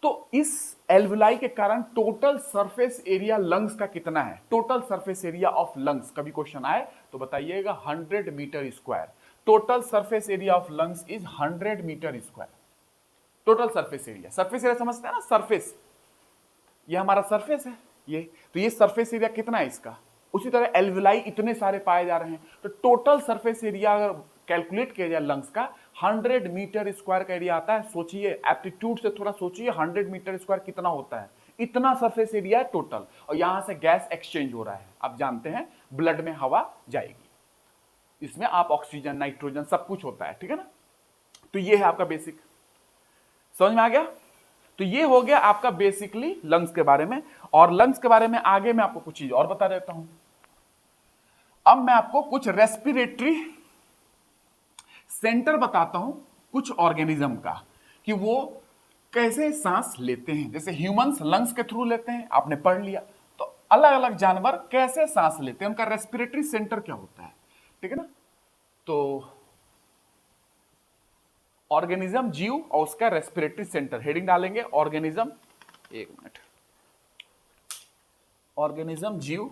तो इस एल्विलाई के कारण टोटल सरफेस एरिया लंग्स का कितना है? Total surface area of lungs, कभी क्वेश्चन आए तो बताइएगा 100 meter square. Total surface area of lungs is 100 meter square. Total surface area समझते हैं ना, सरफेस, ये हमारा सरफेस है ये, तो ये सरफेस एरिया कितना है इसका? उसी तरह एल्विलाई इतने सारे पाए जा रहे हैं, तो टोटल सरफेस एरिया अगर कैलकुलेट किया जाए लंग्स का, 100 मीटर स्क्वायर का एरिया आता है। सोचिए, एप्टीट्यूड से थोड़ा सोचिए, 100 मीटर स्क्वायर कितना होता है? इतना सरफेस एरिया है टोटल, और यहां से गैस एक्सचेंज हो रहा है। आप जानते हैं ब्लड में हवा जाएगी, इसमें आप ऑक्सीजन, नाइट्रोजन सब कुछ होता है, ठीक है ना। तो ये है आपका बेसिक, समझ में आ गया। तो ये हो गया आपका बेसिकली लंग्स के बारे में। और लंग्स के बारे में आगे मैं आपको कुछ चीज और बता देता हूं। अब मैं आपको कुछ रेस्पिरेटरी सेंटर बताता हूं कुछ ऑर्गेनिज्म का, कि वो कैसे सांस लेते हैं। जैसे ह्यूमंस लंग्स के थ्रू लेते हैं, आपने पढ़ लिया, तो अलग अलग जानवर कैसे सांस लेते हैं, उनका रेस्पिरेटरी सेंटर क्या होता है, ठीक है ना। तो ऑर्गेनिज्म, जीव और उसका रेस्पिरेटरी सेंटर, हेडिंग डालेंगे ऑर्गेनिज्म, एक मिनट, ऑर्गेनिज्म, जीव,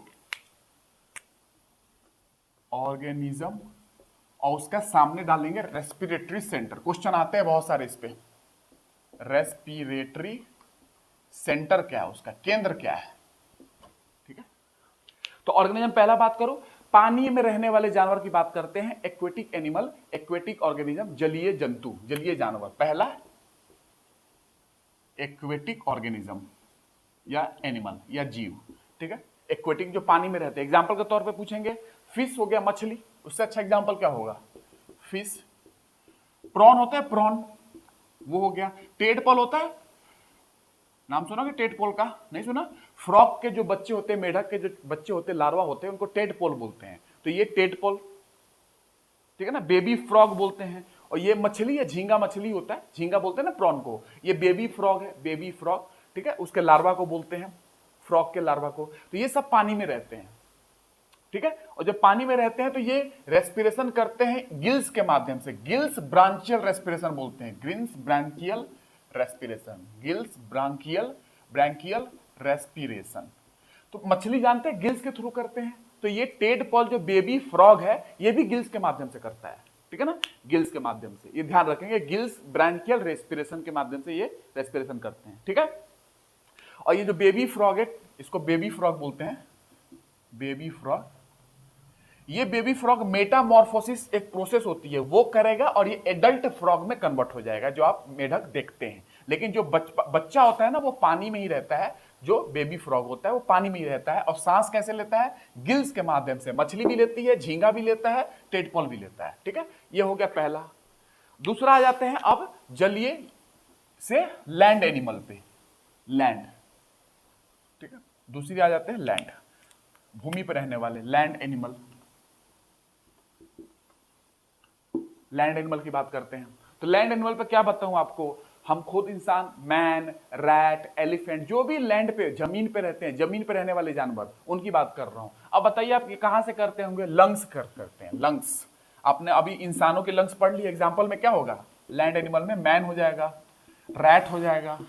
ऑर्गेनिज्म और उसका सामने डालेंगे रेस्पिरेटरी सेंटर। क्वेश्चन आते हैं बहुत सारे इस पे, रेस्पिरेटरी सेंटर क्या है, उसका केंद्र क्या है, ठीक है। तो ऑर्गेनिज्म पहला बात करो, पानी में रहने वाले जानवर की बात करते हैं, एक्वेटिक एनिमल, एक्वेटिक ऑर्गेनिज्म, जलीय जंतु, जलीय जानवर। पहला एक्वेटिक ऑर्गेनिज्म या एनिमल या जीव, ठीक है। एक्वेटिक जो पानी में रहते हैं, एग्जांपल के तौर पे पूछेंगे, फिश हो गया, मछली, उससे अच्छा एग्जांपल क्या होगा? फिश। प्रॉन होता है, प्रॉन, वो हो गया। टेडपोल होता है, नाम सुना कि टेडपोल का? नहीं सुना। फ्रॉग के जो बच्चे होते हैं, मेढक के जो बच्चे होते हैं, लार्वा होते हैं, उनको टेडपोल बोलते हैं। तो ये टेडपोल, ठीक है ना। बेबी फ्रॉग बोलते हैं। और ये मछली है, झींगा मछली होता है, झींगा बोलते हैं ना प्रॉन को, ये बेबी फ्रॉग है, बेबी फ्रॉग, ठीक है। उसके लार्वा को बोलते हैं, फ्रॉग के लार्वा को। तो ये सब पानी में रहते हैं, ठीक है। और जब पानी में रहते हैं तो ये रेस्पिरेशन करते हैं गिल्स के माध्यम से, गिल्स ब्रांचियल रेस्पिरेशन बोलते हैं, gills branchial respiration, gills branchial respiration. तो मछली जानते हैं गिल्स के थ्रू करते हैं। तो ये टेडपोल जो बेबी फ्रॉग है, ये भी गिल्स के माध्यम से करता है, ठीक है ना, गिल्स के माध्यम से। ये ध्यान रखेंगे, गिल्स ब्रांकियल रेस्पिरेशन के माध्यम से ये रेस्पिरेशन करते हैं, ठीक है। और ये जो बेबी फ्रॉग है, इसको बेबी फ्रॉग बोलते हैं, बेबी फ्रॉग। ये बेबी फ्रॉग मेटामॉर्फोसिस एक प्रोसेस होती है, वो करेगा और ये एडल्ट फ्रॉग में कन्वर्ट हो जाएगा, जो आप मेढक देखते हैं। लेकिन जो बच्चा होता है ना, वो पानी में ही रहता है। जो बेबी फ्रॉग होता है वो पानी में ही रहता है। और सांस कैसे लेता है? गिल्स के माध्यम से। मछली भी लेती है, झींगा भी लेता है, टेडपोल भी लेता है, ठीक है। ये हो गया पहला। दूसरा आ जाते हैं अब जलीय से लैंड एनिमल पे, लैंड, ठीक है। दूसरी आ जाते हैं लैंड, भूमि पर रहने वाले लैंड एनिमल। लैंड एनिमल की बात करते हैं तो लैंड एनिमल पे क्या बताऊं आपको, हम खुद इंसान, मैन, रैट, एलिफेंट, जो भी लैंड पे, जमीन पे रहते हैं, जमीन पे रहने वाले जानवर, उनकी बात कर रहा हूं। अब बताइए आप ये कहां से करते होंगे? लंग्स करते हैं, लंग्स। आपने अभी इंसानों के लंग्स पढ़ लिए, एग्जाम्पल में क्या होगा? लैंड एनिमल में मैन हो जाएगा, रैट हो जाएगा,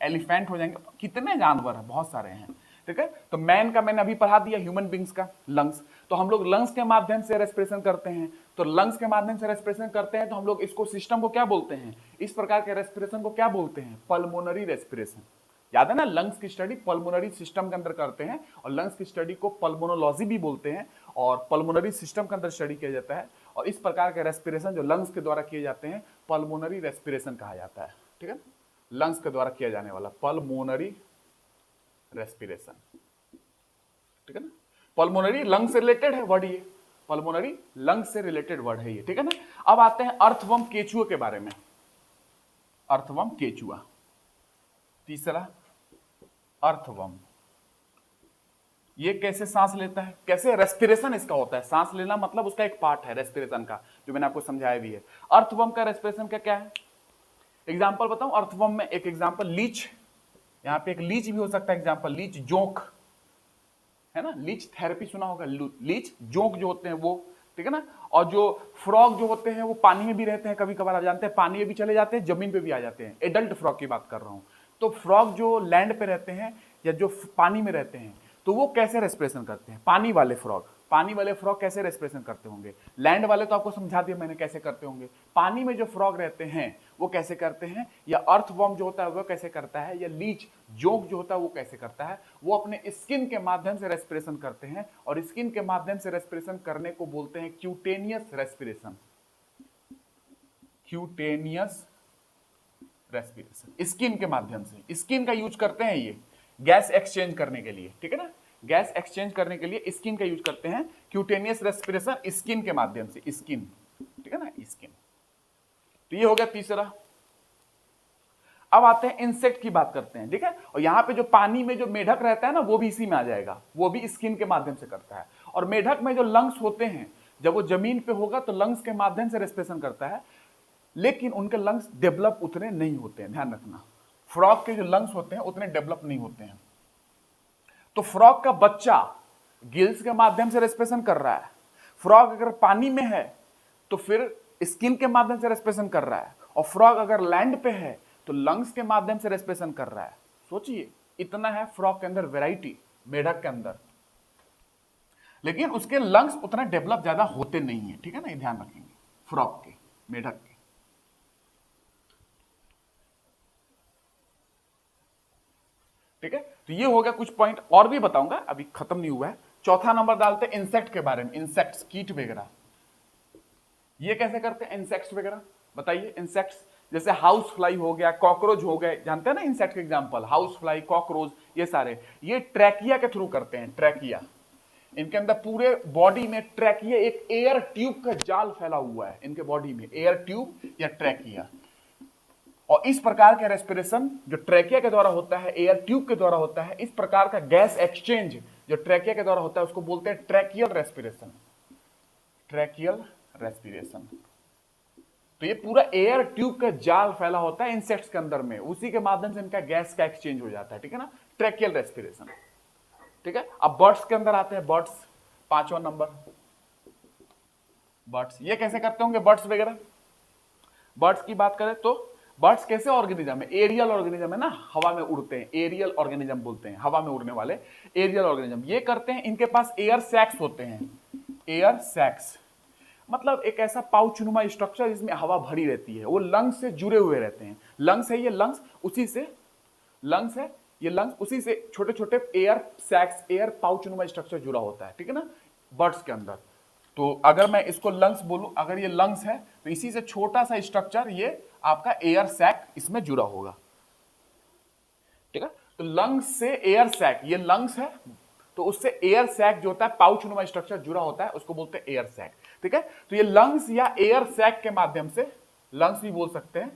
एलिफेंट हो जाएंगे, कितने जानवर हैं, बहुत सारे हैं, ठीक है। तो मैन का मैंने अभी पढ़ा दिया, ह्यूमन बींग्स का लंग्स, तो हम लोग लंग्स के माध्यम से रेस्पिरेशन करते हैं। तो लंग्स के माध्यम से रेस्पिरेशन करते हैं तो हम लोग इसको सिस्टम को क्या बोलते हैं, इस प्रकार के रेस्पिरेशन को क्या बोलते हैं, पल्मोनरी रेस्पिरेशन। याद है ना, लंग्स की स्टडी पल्मोनरी सिस्टम के अंदर करते हैं और लंग्स की स्टडी को पल्मोनोलॉजी भी बोलते हैं और पल्मोनरी सिस्टम के अंदर स्टडी किया जाता है। और इस प्रकार के रेस्पिरेशन जो लंग्स के द्वारा किए जाते हैं पल्मोनरी रेस्पिरेशन कहा जाता है, ठीक है। लंग्स के द्वारा किया जाने वाला पल्मोनरी रेस्पिरेशन, ठीक है ना। पल्मोनरी लंग से रिलेटेड है वर्ड, ये पल्मोनरी लंग से रिलेटेड वर्ड है ये, ठीक है ना। अब आते हैं अर्थवर्म केचुआ के बारे में। अर्थवर्म केचुआ, तीसरा अर्थवर्म, ये कैसे सांस लेता है, कैसे रेस्पिरेशन इसका होता है। सांस लेना मतलब उसका एक पार्ट है रेस्पिरेशन का, जो मैंने आपको समझाया भी है। अर्थवर्म का रेस्पिरेशन का क्या है, एग्जांपल बताऊं अर्थवर्म में। एक एग्जांपल लीच, यहां पे एक लीच भी हो सकता है एग्जांपल, लीच जोंक है ना, लीच थेरेपी सुना होगा, लीच जोंक जो होते हैं वो, ठीक है ना। और जो फ्रॉग जो होते हैं वो पानी में भी रहते हैं, कभी कभार आप जानते हैं पानी में भी चले जाते हैं, जमीन पे भी आ जाते हैं। एडल्ट फ्रॉग की बात कर रहा हूं। तो फ्रॉग जो लैंड पे रहते हैं या जो पानी में रहते हैं तो वो कैसे रेस्पिरेशन करते हैं, पानी वाले फ्रॉग कैसे रेस्पिरेशन करते होंगे। लैंड वाले तो आपको समझा दिया मैंने कैसे करते होंगे, पानी में जो फ्रॉग रहते हैं वो कैसे करते हैं, या अर्थवर्म जो होता है वो कैसे करता है, या लीच जोंक जो होता है वो कैसे करता है। वो अपने स्किन के माध्यम से रेस्पिरेशन करते हैं और स्किन के माध्यम से रेस्पिरेशन करने को बोलते हैं cutaneous respiration. Cutaneous respiration, skin के माध्यम से, स्किन का यूज करते हैं ये गैस एक्सचेंज करने के लिए, ठीक है ना। गैस एक्सचेंज करने के लिए स्किन का यूज करते हैं, क्यूटेनियस रेस्पिरेशन स्किन के माध्यम से, स्किन, ठीक है ना, स्किन। तो ये हो गया तीसरा। अब आते हैं इंसेक्ट की बात करते हैं, ठीक है। और यहां पे जो पानी में जो मेढक रहता है ना वो भी इसी में आ जाएगा, वो भी स्किन के माध्यम से करता है। और मेढक में जो लंग्स होते हैं जब वो जमीन पे होगा तो लंग्स के माध्यम से रेस्पिरेशन करता है, लेकिन उनके लंग्स डेवलप उतने नहीं होते हैं, ध्यान रखना। फ्रॉग के जो लंग्स होते हैं उतने डेवलप नहीं होते हैं। तो फ्रॉग का बच्चा गिल्स के माध्यम से रेस्पिरेशन कर रहा है, फ्रॉग अगर पानी में है तो फिर स्किन के माध्यम से रेस्पिरेशन कर रहा है, और फ्रॉग अगर लैंड पे है तो लंग्स के माध्यम से रेस्पिरेशन कर रहा है। सोचिए, इतना है फ्रॉग के अंदर वैरायटी, मेढक के अंदर, लेकिन उसके लंग्स उतना डेवलप ज्यादा होते नहीं है, ठीक है ना, ये ध्यान रखेंगे फ्रॉग के, मेढक के। ठीक है, तो ये हो गया कुछ पॉइंट, और भी बताऊंगा, अभी खत्म नहीं हुआ है। चौथा नंबर डालते हैं इंसेक्ट के बारे में, इंसेक्ट्स, कीट वगैरह। ये कैसे करते हैं इंसेक्ट्स वगैरह, बताइए। इंसेक्ट्स जैसे हाउस फ्लाई हो गया, कॉकरोच हो गए, जानते हैं ना इंसेक्ट के एग्जांपल, हाउस फ्लाई, कॉकरोच, ये सारे ये ट्रैकिया के थ्रू करते हैं। ट्रैकिया, इनके अंदर पूरे बॉडी में ट्रैकिया, एक एयर ट्यूब का जाल फैला हुआ है इनके बॉडी में, एयर ट्यूब या ट्रैकिया। और इस प्रकार का रेस्पिरेशन जो ट्रैकिया के द्वारा होता है, एयर ट्यूब के द्वारा होता है, इस प्रकार का गैस एक्सचेंज जो ट्रैकिया के द्वारा होता है उसको बोलते हैं ट्रैकियल रेस्पिरेशन। Tracheal respiration. तो ये पूरा एयर ट्यूब का जाल फैला होता है इंसेक्ट्स के अंदर में, उसी के माध्यम से इनका गैस का एक्सचेंज हो जाता है, ठीक है ना, ट्रैकियल रेस्पिरेशन। ठीक है, अब बर्ड्स के अंदर आते हैं, बर्ड्स, पांचवा नंबर, बर्ड्स। ये कैसे करते होंगे बर्ड्स वगैरह। बर्ड्स की बात करें तो बर्ड्स कैसे ऑर्गेनिज्म है, एरियल ऑर्गेनिज्म है ना, हवा में उड़ते हैं, एरियल ऑर्गेनिज्म बोलते हैं, हवा में उड़ने वाले एरियल ऑर्गेनिज्म। ये करते हैं, इनके पास एयर सैक्स होते हैं, एयर सैक्स मतलब एक ऐसा पाउचनुमा स्ट्रक्चर जिसमें हवा भरी रहती है, वो लंग्स से जुड़े हुए रहते हैं। लंग्स है ये, लंग्स उसी से, लंग्स है ये, लंग्स उसी से छोटे छोटे एयर सैक्स, एयर पाउचनुमा स्ट्रक्चर जुड़ा होता है, ठीक है ना, बर्ड्स के अंदर। तो अगर मैं इसको लंग्स बोलूं, अगर ये लंग्स है तो इसी से छोटा सा स्ट्रक्चर ये आपका एयर सैक इसमें जुड़ा होगा, ठीक है। तो लंग्स से एयर सैक, ये लंग्स है तो उससे एयर सैक जो होता है, पाउचनुमा स्ट्रक्चर जुड़ा होता है, उसको बोलते हैं एयर सैक, ठीक है। तो ये लंग्स या एयर सैक के माध्यम से, लंग्स भी बोल सकते हैं,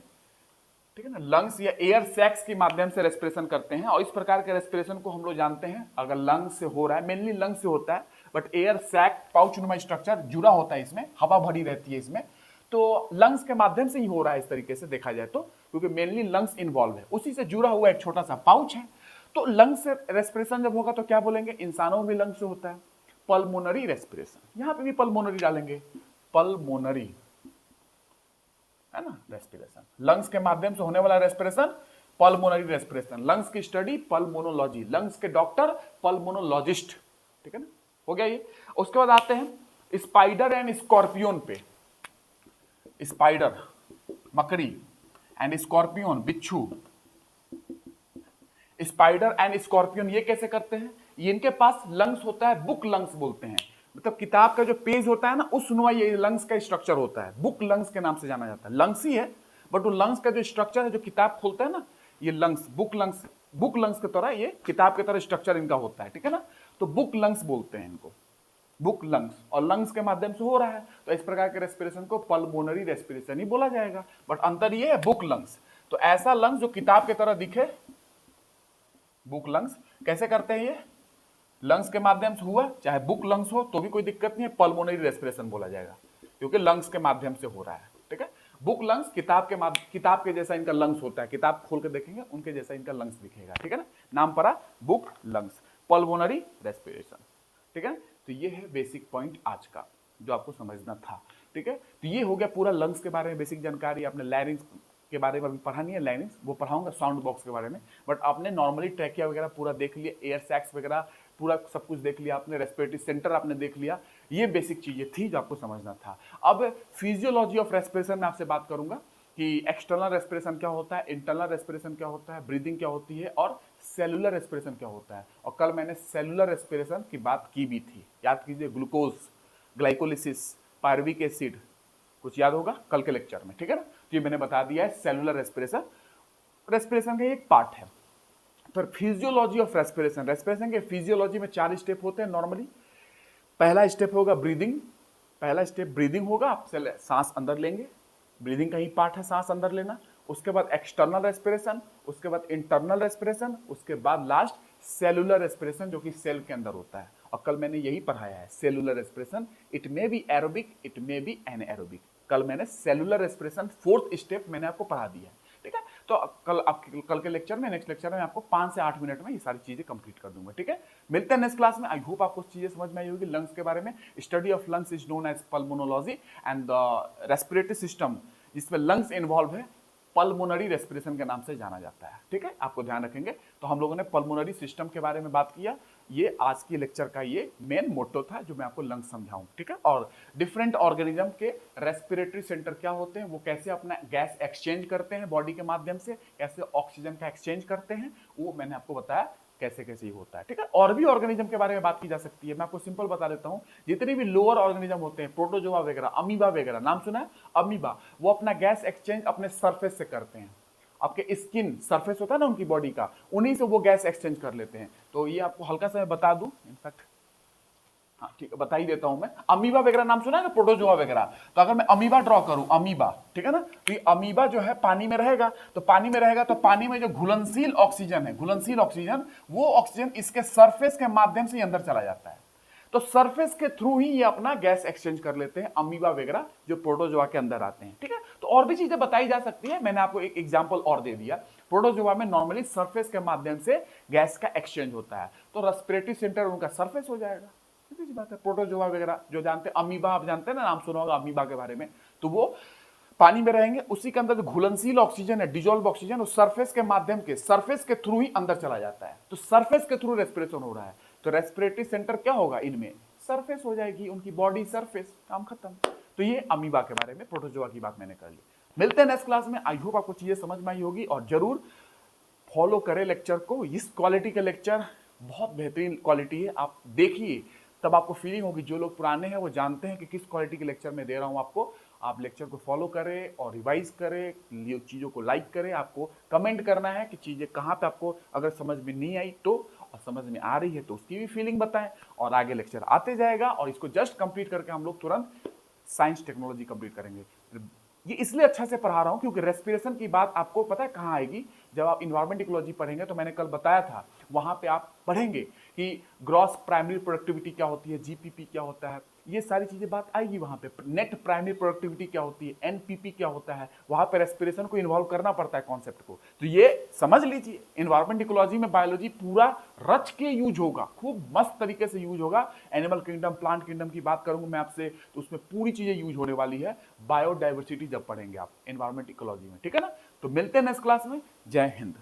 ठीक है ना, लंग्स या एयर सैक्स के माध्यम से रेस्पिरेशन करते हैं। और इस प्रकार के रेस्पिरेशन को हम लोग जानते हैं, अगर लंग्स से हो रहा है, मेनली लंग्स से होता है, बट एयर सैक पाउचनुमा स्ट्रक्चर जुड़ा होता है इसमें, हवा भरी रहती है इसमें, तो लंग्स के माध्यम से ही हो रहा है इस तरीके से देखा जाए तो, क्योंकि मेनली लंग्स इन्वॉल्व है, उसी से जुड़ा हुआ एक छोटा सा पाउच है। तो लंग्स से रेस्पिरेशन जब होगा तो क्या बोलेंगे, इंसानों में भी लंग्स से होता है, पल्मोनरी रेस्पिरेशन। यहां पे भी पल्मोनरी डालेंगे, पल्मोनरी है ना रेस्पिरेशन, लंग्स के माध्यम से होने वाला रेस्पिरेशन पल्मोनरी रेस्पिरेशन, लंग्स की स्टडी पल्मोनोलॉजी, लंग्स के डॉक्टर पल्मोनोलॉजिस्ट, ठीक है ना, हो गया ये। उसके बाद आते हैं स्पाइडर एंड स्कॉर्पियन पे। स्पाइडर मकड़ी एंड स्कॉर्पियन बिच्छू, स्पाइडर एंड स्कॉर्पियन ये कैसे करते हैं, ये इनके पास लंग्स होता है, बुक लंग्स बोलते हैं, मतलब किताब का जो पेज होता है ना उस सुनवा ये लंग्स का स्ट्रक्चर होता है, बुक लंग्स के नाम से जाना जाता है। लंग्स ही है बट वो लंग्स का जो स्ट्रक्चर है, जो किताब खोलता है ना, ये लंग्स, बुक लंग्स की तरह, ये किताब की तरह स्ट्रक्चर इनका होता है, ठीक है ना, तो बुक लंग्स बोलते हैं इनको, बुक लंग्स, और लंग्स के माध्यम से हो रहा है, तो इस प्रकार के रेस्पिरेशन को पल्मोनरी रेस्पिरेशन ही बोला जाएगा, बट अंतर ये है बुक लंग्स। तो ऐसा लंग्स जो किताब की तरह दिखे, बुक लंग्स कैसे करते हैं, ये लंग्स के माध्यम से हुआ, चाहे बुक लंग्स हो तो भी कोई दिक्कत नहीं है, पल्मोनरी रेस्पिरेशन बोला जाएगा, क्योंकि लंग्स के माध्यम से हो रहा है, ठीक है। बुक लंग्स किताब के जैसा इनका लंग्स होता है, किताब खोल के देखेंगे उनके जैसा इनका लंग्स दिखेगा, ठीक है ना, नाम पड़ा बुक लंग्स, पल्मोनरी रेस्पिरेशन, ठीक है। तो ये है बेसिक पॉइंट आज का जो आपको समझना था, ठीक है। तो ये हो गया पूरा लंग्स के बारे में बेसिक जानकारी। आपने लैरिंग्स के बारे में अभी पढ़ा नहीं है, लैरिंग्स वो पढ़ाऊंगा साउंड बॉक्स के बारे में, बट आपने नॉर्मली ट्रैकिया वगैरह पूरा देख लिया, एयर सैक्स वगैरह पूरा सब कुछ देख लिया आपने, रेस्पिरेटरी सेंटर आपने देख लिया, ये बेसिक चीजें थी जो आपको समझना था। अब फिजियोलॉजी ऑफ रेस्पिरेशन में आपसे बात करूंगा कि एक्सटर्नल रेस्पिरेशन क्या होता है, इंटरनल रेस्पिरेशन क्या होता है, ब्रीदिंग क्या होती है, और सेलुलर रेस्पिरेशन क्या होता है। और कल मैंने सेलुलर रेस्पिरेशन की बात की भी थी, याद कीजिए, ग्लूकोज, ग्लाइकोलिसिस, पायरुविक एसिड, कुछ याद होगा कल के लेक्चर में, ठीक है ना। तो ये मैंने बता दिया है, सेलुलर रेस्पिरेशन रेस्पिरेशन का एक पार्ट है। फिर फिजियोलॉजी ऑफ रेस्पिरेशन, रेस्पिरेशन के फिजियोलॉजी में 4 स्टेप होते हैं नॉर्मली। पहला स्टेप होगा ब्रीदिंग, पहला स्टेप ब्रीदिंग होगा, आप सांस अंदर लेंगे, ब्रीदिंग का ही पार्ट है सांस अंदर लेना। उसके बाद एक्सटर्नल रेस्पिरेशन, उसके बाद इंटरनल रेस्पिरेशन, उसके बाद लास्ट सेलुलर रेस्पिरेशन जो कि सेल के अंदर होता है। और कल मैंने यही पढ़ाया है, cellular respiration, it may be aerobic, it may be anaerobic. कल मैंने सेलुलर रेस्पिरेशन 4th स्टेप मैंने आपको पढ़ा दिया है, ठीक है। तो कल के लेक्चर में, नेक्स्ट लेक्चर में आपको 5 से 8 मिनट में ये सारी चीजें कंप्लीट कर दूंगा, ठीक है। मिलते हैं नेक्स्ट क्लास में। आई होप आपको चीजें समझ में आई होगी लंग्स के बारे में। Study of lungs is known as pulmonology and the respiratory system जिसमें लंग्स इन्वॉल्व है, पल्मोनरी रेस्पिरेशन के नाम से जाना जाता है, ठीक है। आपको ध्यान रखेंगे। तो हम लोगों ने पल्मोनरी सिस्टम के बारे में बात किया, ये आज की लेक्चर का ये मेन मोटो था जो मैं आपको लंग्स समझाऊं, ठीक है। और डिफरेंट ऑर्गेनिज्म के रेस्पिरेटरी सेंटर क्या होते हैं, वो कैसे अपना गैस एक्सचेंज करते हैं बॉडी के माध्यम से, कैसे ऑक्सीजन का एक्सचेंज करते हैं, वो मैंने आपको बताया कैसे कैसे ही होता है, ठीक है। और भी ऑर्गेनिज्म के बारे में बात की जा सकती है, मैं आपको सिंपल बता देता हूं। जितने भी लोअर ऑर्गेनिज्म होते हैं, प्रोटोजोआ वगैरह, अमीबा वगैरह, नाम सुना है अमीबा, वो अपना गैस एक्सचेंज अपने सरफेस से करते हैं। आपके स्किन सरफेस होता है ना उनकी बॉडी का, उन्हीं से वो गैस एक्सचेंज कर लेते हैं। तो ये आपको हल्का सा मैं बता दूं, इनफैक्ट हाँ ठीक है बता ही देता हूं मैं। अमीबा वगैरह नाम सुना है ना, प्रोटोजोआ वगैरह। तो अगर मैं अमीबा ड्रॉ करूं, अमीबा, ठीक है ना, तो ये अमीबा जो है पानी में रहेगा, तो पानी में रहेगा तो पानी में जो घुलनशील ऑक्सीजन है, घुलनशील ऑक्सीजन, वो ऑक्सीजन इसके सरफेस के माध्यम से अंदर चला जाता है। तो सरफेस के थ्रू ही ये अपना गैस एक्सचेंज कर लेते हैं अमीबा वगैरह जो प्रोटोजोआ के अंदर आते हैं, ठीक है। तो और भी चीजें बताई जा सकती है, मैंने आपको एक एग्जांपल और दे दिया। प्रोटोजोआ में नॉर्मली सरफेस के माध्यम से गैस का एक्सचेंज होता है, तो रेस्पिरेटरी सेंटर उनका सरफेस हो जाएगा, सीधी सी बात है। प्रोटोजोआ वगैरह जो जानते हैं, अमीबा आप जानते हैं ना, नाम सुना होगा अमीबा के बारे में, तो वो पानी में रहेंगे, उसी के अंदर जो घुलनशील ऑक्सीजन है, डिजोल्व ऑक्सीजन, उस सरफेस के माध्यम के, सरफेस के थ्रू ही अंदर चला जाता है। तो सरफेस के थ्रू रेस्पिरेशन हो रहा है, तो रेस्पिरेटरी सेंटर क्या होगा इनमें, सरफेस हो जाएगी, उनकी बॉडी सरफेस, काम खत्म। तो ये अमीबा के बारे में, प्रोटोजोआ की बात मैंने कर ली। मिलते हैं नेक्स्ट क्लास में। आई होप आपको चीजें समझ में आई होगी, और जरूर फॉलो करें लेक्चर को। इस क्वालिटी का लेक्चर बहुत बेहतरीन क्वालिटी है, आप देखिए तब आपको फीलिंग होगी। जो लोग पुराने हैं वो जानते हैं कि किस क्वालिटी के लेक्चर में दे रहा हूं आपको। आप लेक्चर को फॉलो करें और रिवाइज करें, चीज़ों को लाइक करें। आपको कमेंट करना है कि चीज़ें कहाँ पे आपको अगर समझ में नहीं आई तो, और समझ में आ रही है तो उसकी भी फीलिंग बताएं, और आगे लेक्चर आते जाएगा। और इसको जस्ट कंप्लीट करके हम लोग तुरंत साइंस टेक्नोलॉजी कंप्लीट करेंगे। ये इसलिए अच्छा से पढ़ा रहा हूं क्योंकि रेस्पिरेशन की बात आपको पता है कहाँ आएगी, जब आप इन्वायरमेंट इकोलॉजी पढ़ेंगे। तो मैंने कल बताया था, वहां पे आप पढ़ेंगे कि ग्रॉस प्राइमरी प्रोडक्टिविटी क्या होती है, जीपीपी क्या होता है, ये सारी चीजें बात आएगी वहां पे। नेट प्राइमरी प्रोडक्टिविटी क्या होती है, एनपीपी क्या होता है, वहां पे रेस्पिरेशन को इन्वॉल्व करना पड़ता है कॉन्सेप्ट को। तो ये समझ लीजिए, इन्वायरमेंट इकोलॉजी में बायोलॉजी पूरा रच के यूज होगा, खूब मस्त तरीके से यूज होगा। एनिमल किंगडम, प्लांट किंगडम की बात करूंगा मैं आपसे तो उसमें पूरी चीजें यूज होने वाली है, बायोडाइवर्सिटी जब पढ़ेंगे आप इन्वायरमेंट इकोलॉजी में, ठीक है ना। तो मिलते हैं नेक्स्ट क्लास में। जय हिंद।